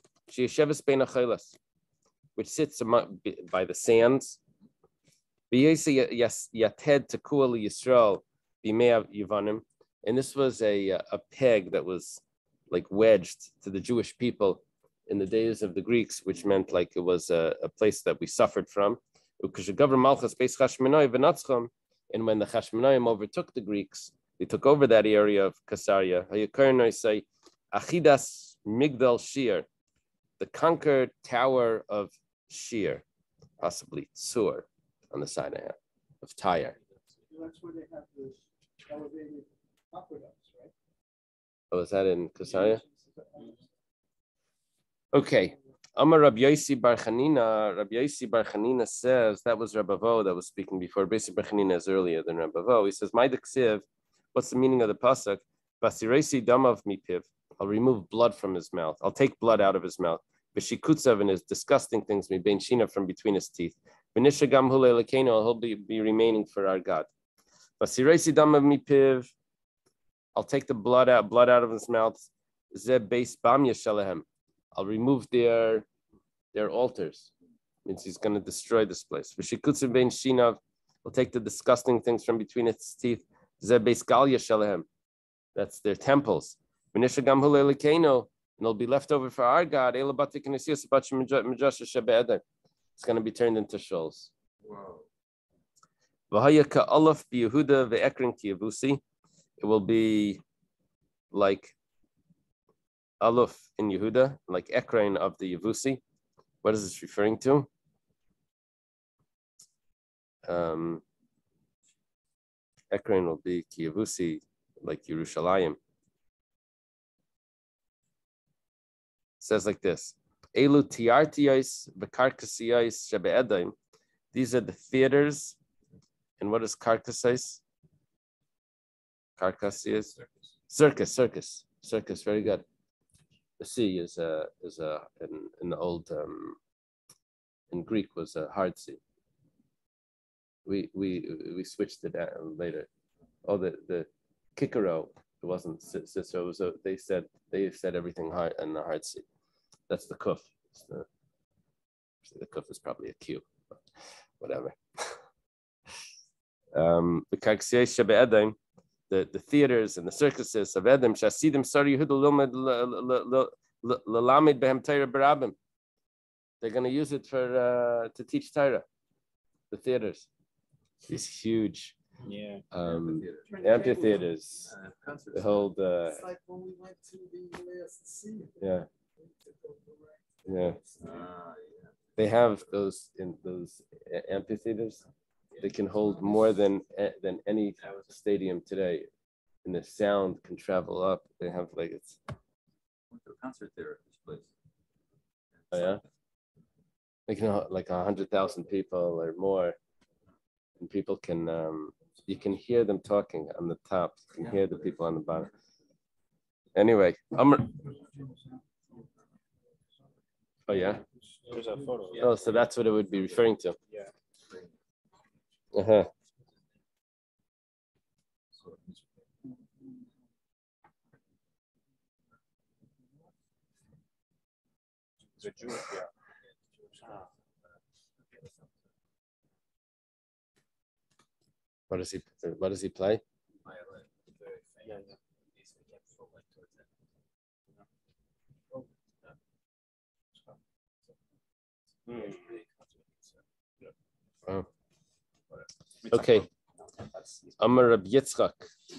which sits by the sands. And this was a peg that was like wedged to the Jewish people in the days of the Greeks, which meant like it was a place that we suffered from. And when the Chashmonaim overtook the Greeks, they took over that area of Caesarea. Say Achidas Migdal Shir, the conquered tower of Shir, possibly Tsur, on the side of Tyre. That's where they have the elevated aqueducts, right? Oh, is that in Caesarea? Okay. Amar Rabbi Yosi Bar Chanina. Rabbi Yosi Bar Chanina says, that was Rabbi Vo that was speaking before. Rabbi Yosi Bar Chanina is earlier than Rabbi Vo. He says, my Diksiv, what's the meaning of the pasuk? Basiresi damav mipiv. I'll remove blood from his mouth. I'll take blood out of his mouth. V'shikutzav, and his disgusting things, mi bein shina, from between his teeth. V'nishagam hu le'elokenu, he'll be remaining for our God. Basiresi damav mipiv. I'll take the blood out of his mouth. Zeb beis bam yeshalehem. I'll remove their altars. Means he's going to destroy this place. V'shikutzav bein shinav. I'll take the disgusting things from between its teeth. Zeb beis gal yeshalehem. That's their temples. And it'll be left over for our God. It's going to be turned into shoals. It will be like Aluf in Yehuda, like Ekrain of the Yevusi. What is this referring to? Ekrain will be Yevusi, like Yerushalayim. Says like this: Elu tiartios v'karkasiyos shebe'edim. These are the theaters, and what is karkasiyos? Karkasiyos, circus. Very good. The sea is in the old in Greek was a hard sea. We switched it later. Oh, the Kikaro, it wasn't Cicero. So they said everything hard in the hard sea. That's the kuf. The kuf is probably a Q, but whatever. The karksiyos shebe'edim, the theaters and the circuses of Edom, shasidim sar Yehuda lalamid behem Torah barabim. They're going to use it to teach Torah. The theaters, these huge amphitheaters. They hold. It's like when we went to the last scene. Yeah. They have those in those amphitheaters. They can hold more than any stadium today, and the sound can travel up. They have like it's. Went to a concert there at this place. Oh yeah. They can like 100,000 people or more, and people can. You can hear them talking on the top. You can hear the people on the bottom. Anyway, oh yeah. There's a photo. Oh, so that's what it would be referring to. Yeah. Uh-huh. The Jewish, yeah. What does he play? Yeah. Oh. Okay. Amar Rabbi Yitzchak.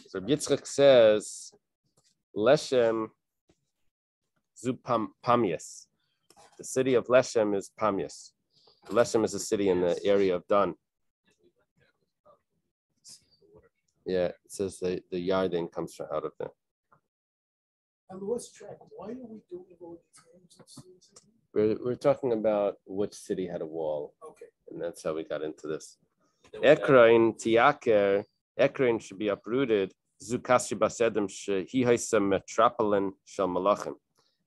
So Rabbi Yitzchak says, Leshem zu Pamias. The city of Leshem is Pamias. Leshem is a city in the area of Dan. Yeah, it says the Yarden comes from out of there. I lost track. Why are we doing all these names and cities again? We're talking about which city had a wall, Okay. and that's how we got into this. There was that- Ekroin tiaker, Ekroin should be uprooted. Zukasri basedem he haisa metropolin shel malachim.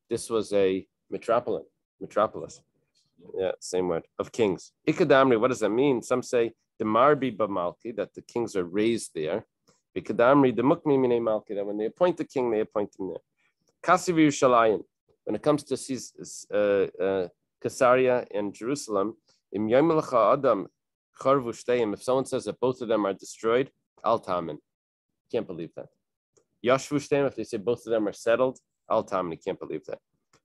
This was a metropolis. Yeah, same word of kings. Ikadamri, what does that mean? Some say the marbi b'malki, that the kings are raised there. Ikadamri the mukmi mine malki, that when they appoint the king, they appoint him there. Kasiv Yerushalayim, when it comes to Caesarea and Jerusalem, im yomelacha adam charvu shteim. If someone says that both of them are destroyed, al tamin. Can't believe that. Yashvu shteim, if they say both of them are settled, al tamin. Can't believe that.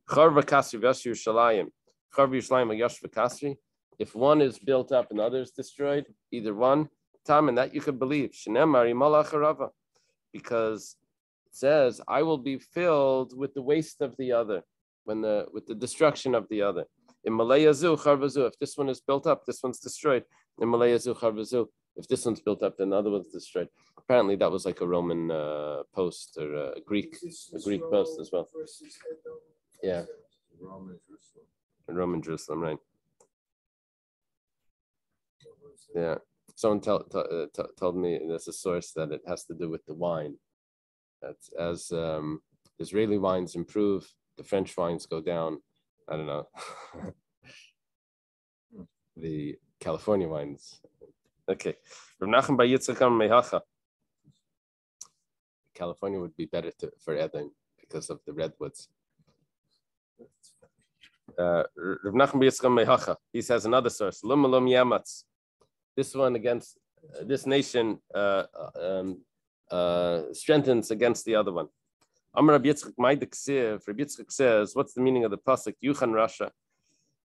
Charva kasri v'yashu Yerushalayim. Charva Yerushalayim v'yashvu kasri. If one is built up and the other is destroyed, either one, tamin, that you could believe. Shenemar imalach harava, because it says, I will be filled with the waste of the other, with the destruction of the other. In Malayazu, Charvazu, if this one is built up, this one's destroyed. In Malayazu, Charvazu, if this one's built up, then the other one's destroyed. Apparently that was like a Roman post or a Greek post as well. Yeah. Roman Jerusalem, right. Yeah. Someone told me, there's a source, that it has to do with the wine. That as Israeli wines improve, the French wines go down. I don't know. The California wines. Okay. California would be better for Eden because of the redwoods. He says another source. This one against this nation strengthens against the other one. Amar Rabbi Yitzchak Maidik Rabbi Yitzchak says, what's the meaning of the pasuk? Yuchan Rasha,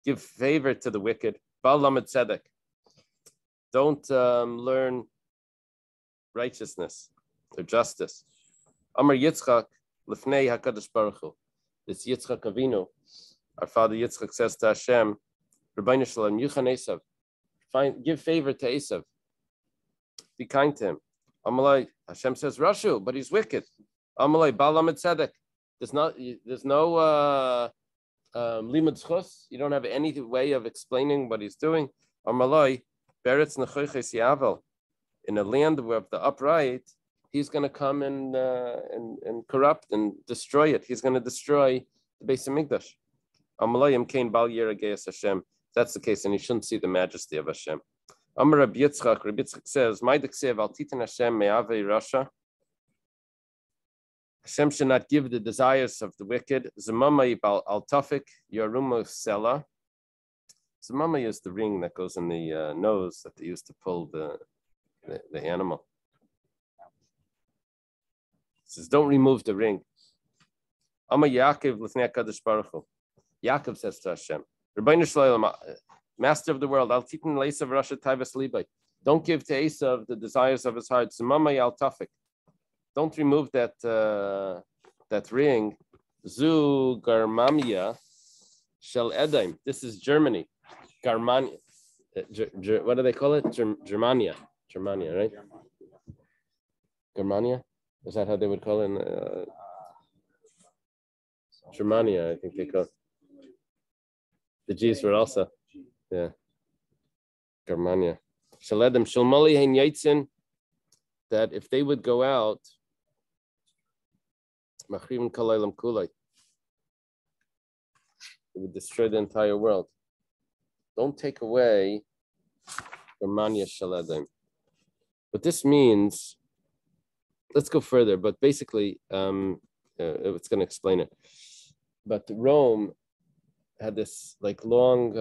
give favor to the wicked. Bal Lamed Tzedek, don't learn righteousness or justice. Amar Yitzchak Lefnei Hakadosh Baruch Hu. This Yitzchak Avinu, our father Yitzchak says to Hashem, Rabbeinu Shalom, Yuchan Esav, give favor to Esav, be kind to him. Amalai, Hashem says Rashu, but he's wicked. Amalai, Bal Lamed Tzedek. There's no limud schus. You don't have any way of explaining what he's doing. Amalai, Beretz Nechoiches Yavel. In a land of the upright, he's going to come and corrupt and destroy it. He's going to destroy the Beis Hamikdash. Amalai Imkein Bal Yerageis Hashem. That's the case, and you shouldn't see the majesty of Hashem. Amar Rabbi Yitzchak says, Ma'ideksev al titan Hashem me'avei rasha. Hashem should not give the desires of the wicked. Zemamai al tafik yarumo sela. Zemamai is the ring that goes in the nose that they used to pull the animal. It says, don't remove the ring. Amar Yaakov l'fnei HaKadosh Baruch Hu. Yaakov says to Hashem, Rabbeinu Shloim, Master of the world, Al Titan Leisav Rasha Taivas Libai. Don't give to Esav the desires of his heart. Zemamai al tafik. Don't remove that ring. Zu Garmamia Shel Edaim. This is Germany. Garmania. What do they call it? Germania. Germania, right? Germania? Is that how they would call it? Germania, I think they call it. The Jews were also, yeah. Germania. Shel Edaim Shel Moli Hein Yaitzin. That if they would go out, it would destroy the entire world. Don't take away Germania Shaladim. But this means, let's go further, but basically, it's going to explain it. But Rome had this like long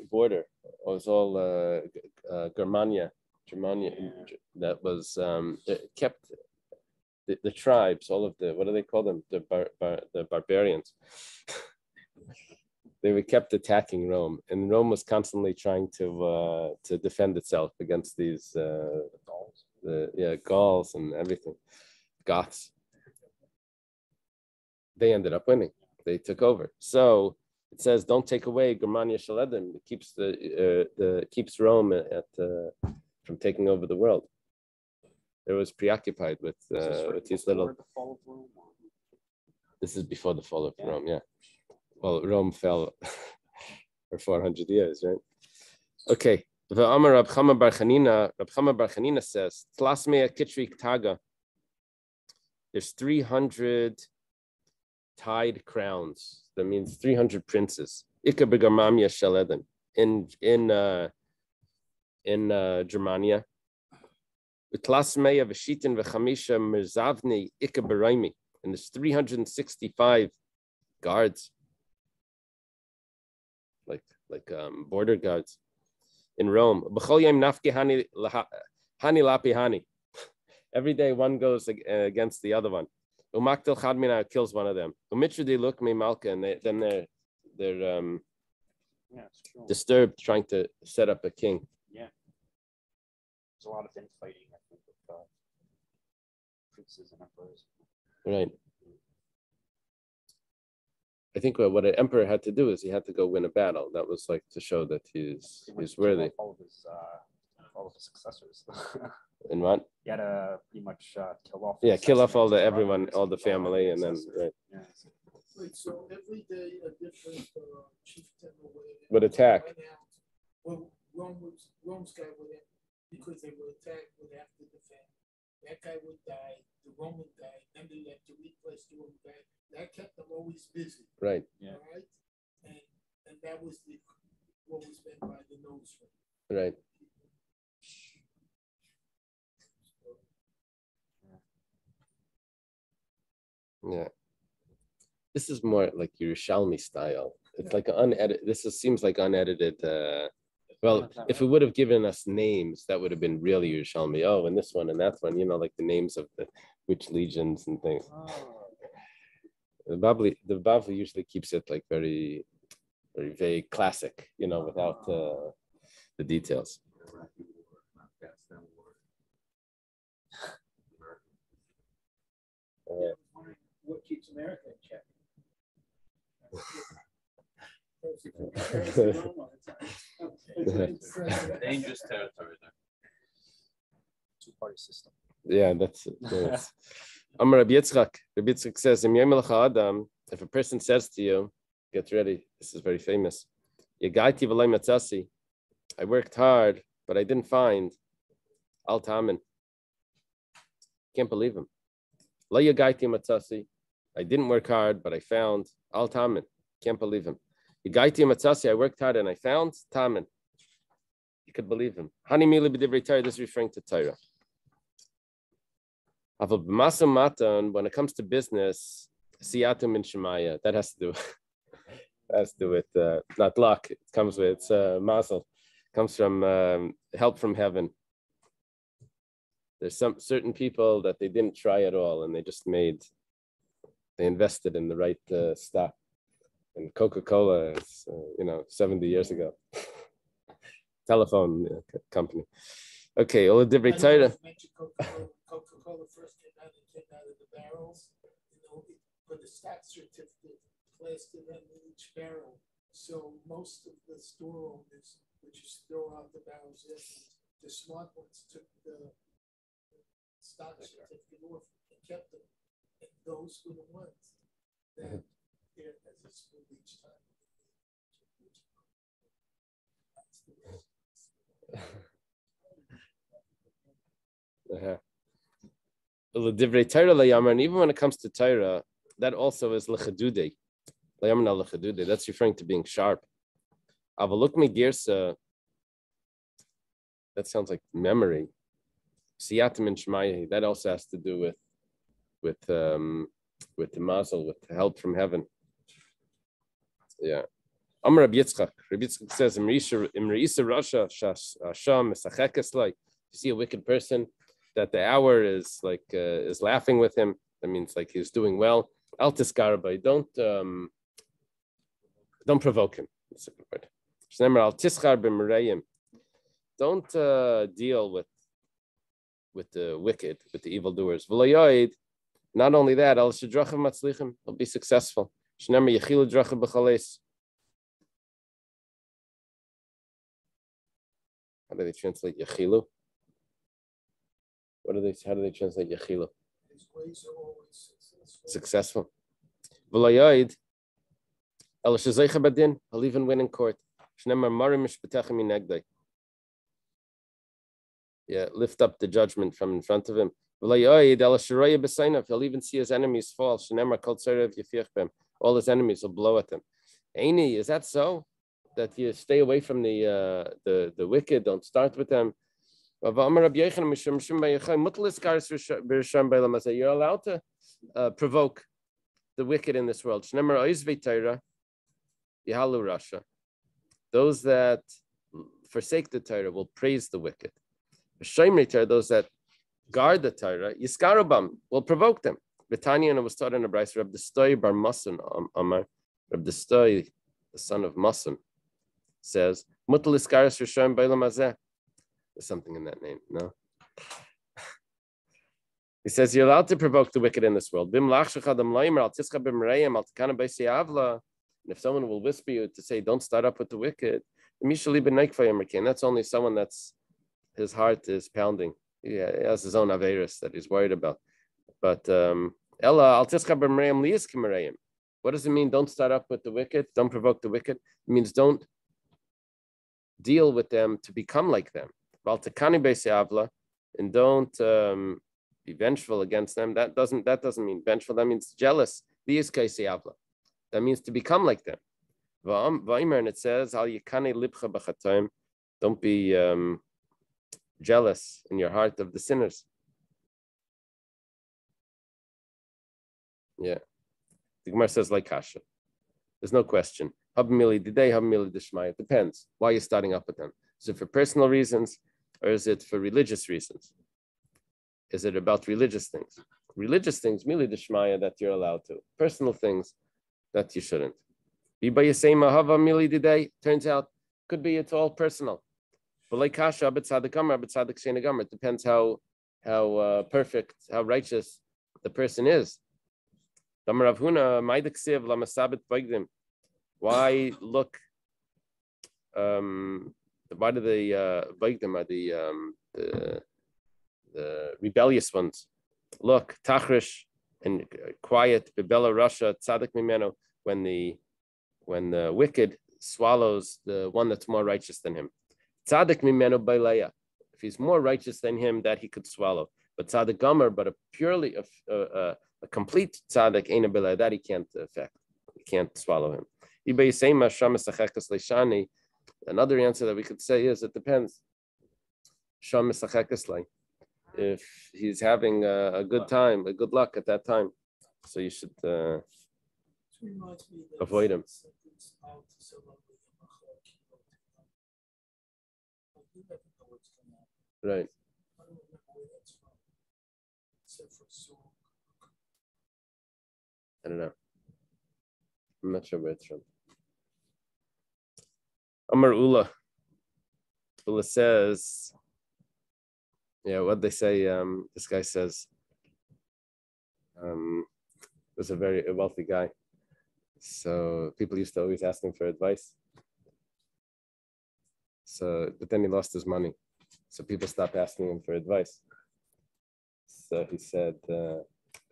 border. It was all Germania, that was kept the tribes, all of the, what do they call them? The barbarians. They were kept attacking Rome, and Rome was constantly trying to defend itself against these Gauls and everything, Goths. They ended up winning. They took over. So it says, "Don't take away Germania Shaledim." It keeps keeps Rome from taking over the world. It was preoccupied with these little. The fall of Rome? This is before the fall of Rome, yeah. Well, Rome fell for 400 years, right? Okay. V'amar Rab Chama Bar Chanina says, Tlasmea Kitrik Taga. There's 300 tied crowns. That means 300 princes. Ika Begamamia Shaledin in Germania. Tlasmea Veshitin V'chamisha Mirzavni Ika Beraimi. And there's 365 guards, like border guards in Rome. Every day one goes against the other one. Umaktil Chadmina kills one of them. Umitra look me Malka, and then they're disturbed trying to set up a king. Yeah. There's a lot of infighting, I think, with princes and emperors. Right. I think what an emperor had to do is he had to go win a battle. That was like to show that he's worthy. All of his successors. In what? He had to pretty much kill off. Yeah, kill off all the family, and then right. Yeah. Wait, so every day a different chieftain or whatever Would attack. went out. Well, Rome's guy would have, because they were attacked, would have to defend. That guy would die, the Roman guy, then they had to replace the Roman guy. That kept them always busy. Right. Yeah. All right. And that was what was meant by the nose ring. Right. Yeah. This is more like Yerushalmi style. It's like unedited. Seems like unedited. Well, if it would have given us names, that would have been really Yerushalmi. Oh, and this one and that one, like the names of which legions and things. Oh. The Bavli usually keeps it like very, very vague, classic, without the details. What keeps America in check? Dangerous territory there. Two-party system. Yeah, that's it. Amar Rabbi Yitzchak says, if a person says to you, get ready, this is very famous. I worked hard, but I didn't find Al Tamin. Can't believe him. I didn't work hard, but I found Al Tamin. Can't believe him. I worked hard and I found Tamin. You could believe him. This is referring to Torah. When it comes to business, siyatum min shemaya, that has to do with not luck. It comes with mazel. It comes from help from heaven. There's some certain people that they didn't try at all, and they invested in the right stock. And Coca-Cola is 70 years ago. Telephone company. Okay, all the different Torah. Coca-Cola first came out of the barrels, but the stock certificate plastered on each barrel. So most of the store owners would just throw out the barrels. The smart ones took the stock certificate off and kept them. And those were the ones that, as a school each time. And even when it comes to Torah, that also is lechadude. That's referring to being sharp. Avalukmi girsa. That sounds like memory. Siyatim and Shemayi. That also has to do with the mazel, with the help from heaven. Yeah. Amar Rabbi Yitzchak. Rabbi Yitzchak says, "Imreisa Rasha Sham Mesachekes like." You see a wicked person, that the hour is laughing with him. That means like he's doing well. Al tiskarba. Don't provoke him. That's a good word. Al tiskar b'merayim. Don't deal with the wicked, with the evildoers. V'loyoid. Not only that, al shedrachav matzlichim. He'll be successful. Shnemer yechilu drachav b'chales. How do they translate yechilu? How do they translate Yechila? His ways are always Successful. V'layayid, el shezeicha badin, he'll even win in court. Shnemar marim mishpatechem minegdai. Yeah, lift up the judgment from in front of him. V'layayid, el shiraya b'sainav, he'll even see his enemies fall. Shnemar kol tzerev yefich bem. All his enemies will blow at him. Aini, is that so? That you stay away from the wicked, don't start with them. You're allowed to provoke the wicked in this world. Those that forsake the Torah will praise the wicked. Those that guard the Torah, Yiskarubam will provoke them. Betania, and was taught in a Bryce, Reb Destoy bar Masan, Amar, Reb Destoy, the son of Masan, says, Mutal Iskaris Rishon Bailam Azeh. There's something in that name, no? He says, you're allowed to provoke the wicked in this world. And if someone will whisper you to say, don't start up with the wicked, that's only someone that's, his heart is pounding. He has his own Averis that he's worried about. But, what does it mean, don't start up with the wicked? Don't provoke the wicked? It means don't deal with them to become like them. And don't be vengeful against them. That doesn't mean vengeful. That means jealous. That means to become like them. And it says, don't be jealous in your heart of the sinners. Yeah. The Gemara says like kasha. There's no question. It depends. Why are you starting up with them? Is it for personal reasons or is it for religious reasons? Is it about religious things? Religious things, mili deshmaya, that you're allowed to. Personal things that you shouldn't. Turns out, could be it's all personal. But like kasha, it depends how perfect, how righteous the person is. Why look? Why do they Baigdim are the rebellious ones? Look, Tachrish and quiet, Bibela Russia, Tzadik Mimeno, when the wicked swallows the one that's more righteous than him. Tzadik Mimeno Baileya. If he's more righteous than him, that he could swallow. But Tzadik Gomer, but a purely a complete Tzadik Eina Baileya, that he can't affect. He can't swallow him. Another answer that we could say is it depends. If he's having a good time, a good luck at that time, so you should avoid him. Right. I don't know. I'm not sure where it's from. Amar Ula. Ula says, what they say, this guy says, was a very wealthy guy. So people used to always ask him for advice. But then he lost his money. So people stopped asking him for advice. So he said,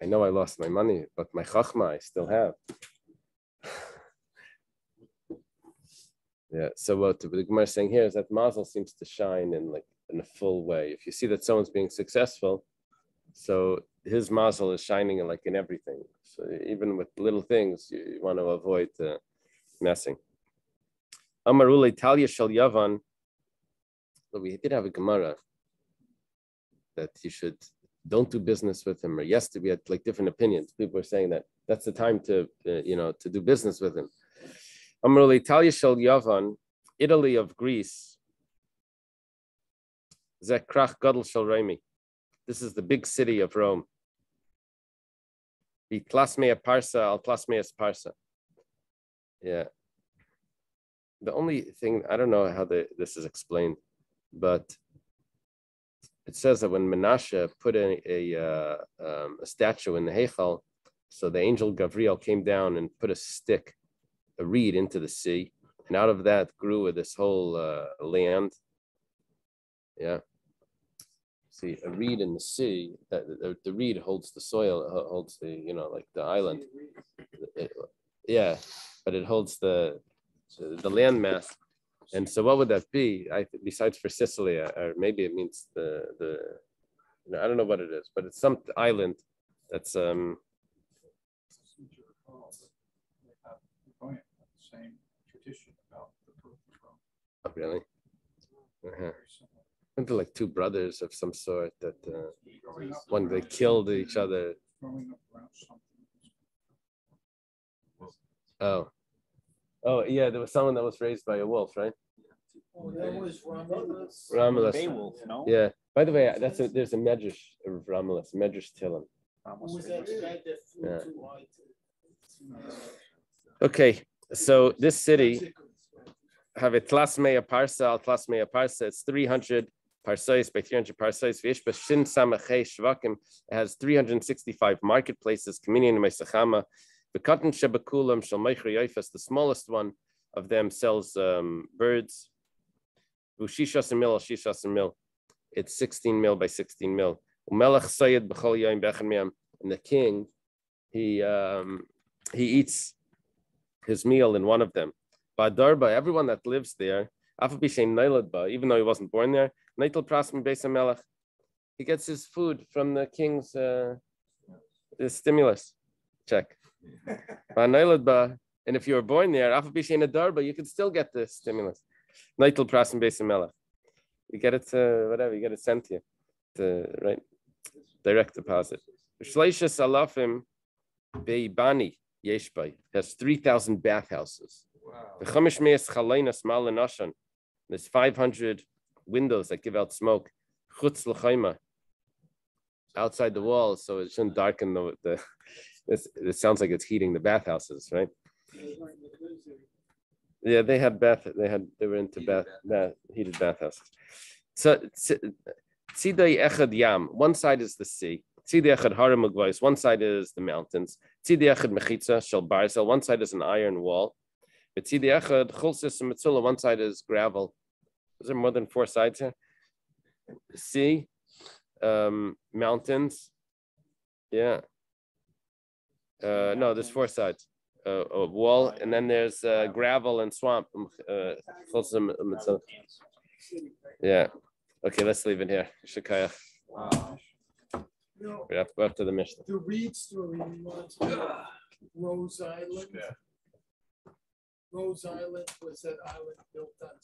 I know I lost my money, but my chachma I still have. Yeah. So what the Gemara is saying here is that mazel seems to shine in a full way. If you see that someone's being successful, so his mazel is shining in everything. So even with little things, you want to avoid messing. Amarule Talia Shal Yavan. We did have a Gemara that you don't do business with him, or yes, we had different opinions. People were saying that that's the time to to do business with him. Amarule Italia Shal Yavan, Italy of Greece. Zekrach Gadol Shal Rami. This is the big city of Rome. The Plasmea Parsa al Plasmeas Parsa. Yeah. The only thing, I don't know how this is explained, but it says that when Menashe put a statue in the Heichal, so the angel Gabriel came down and put a reed into the sea, and out of that grew this whole land. Yeah. see a reed in the sea. That the reed holds the soil, holds the like the island. Yeah, but it holds the landmass. And so, what would that be? Besides for Sicily, or maybe it means the I don't know what it is, but it's some island that's Same tradition about the oh, really. Went to like two brothers of some sort that one they killed each other. growing up around something. Oh yeah, there was someone that was raised by a wolf, right? Oh, that was Romulus. Romulus. Beowulf, no? Yeah. By the way, there's a medrash of Romulus, medrash Tillim. Who was that guy that flew Yeah. too high Okay, so this city have a tlasmea parsa. It's 300 parsais by 300 parsais. V'yishba shin samachei shvakim. It has 365 marketplaces. Communion meisachama. V'katan shebakulam shel meichri yifas. The smallest one of them sells birds. V'shishas mil. It's 16 mil by 16 mil. Umelach sayed b'chol yom bechen miyam. And the king, he eats his meal in one of them. Badarba, everyone that lives there, even though he wasn't born there, he gets his food from the king's stimulus check. And if you were born there, you could still get the stimulus. You get it whatever, you get it sent to you, right? Direct deposit. Shleishas alafim beibani yeshbay has 3,000 bathhouses. Wow. There's 500 windows that give out smoke. Outside the walls, so it shouldn't darken the it sounds like it's heating the bathhouses, right? Yeah, they were into heated bathhouses. So Tzidai Echad Yam, one side is the sea. Tzidai Echad Harim Ugvais, one side is the mountains. Tzidai Echad Mechitza Shel Barzel, one side is an iron wall. But Tzidai Echad Chulsis and Metzula, one side is gravel. Is there more than 4 sides here? Sea, mountains. Yeah. No, there's 4 sides. A wall, and then there's gravel and swamp. Yeah. Okay, let's leave it here. Shekayach. You know, We have to go after the Mishnah. the Reed story reminds me of Rose Island. Rose Island was that island built on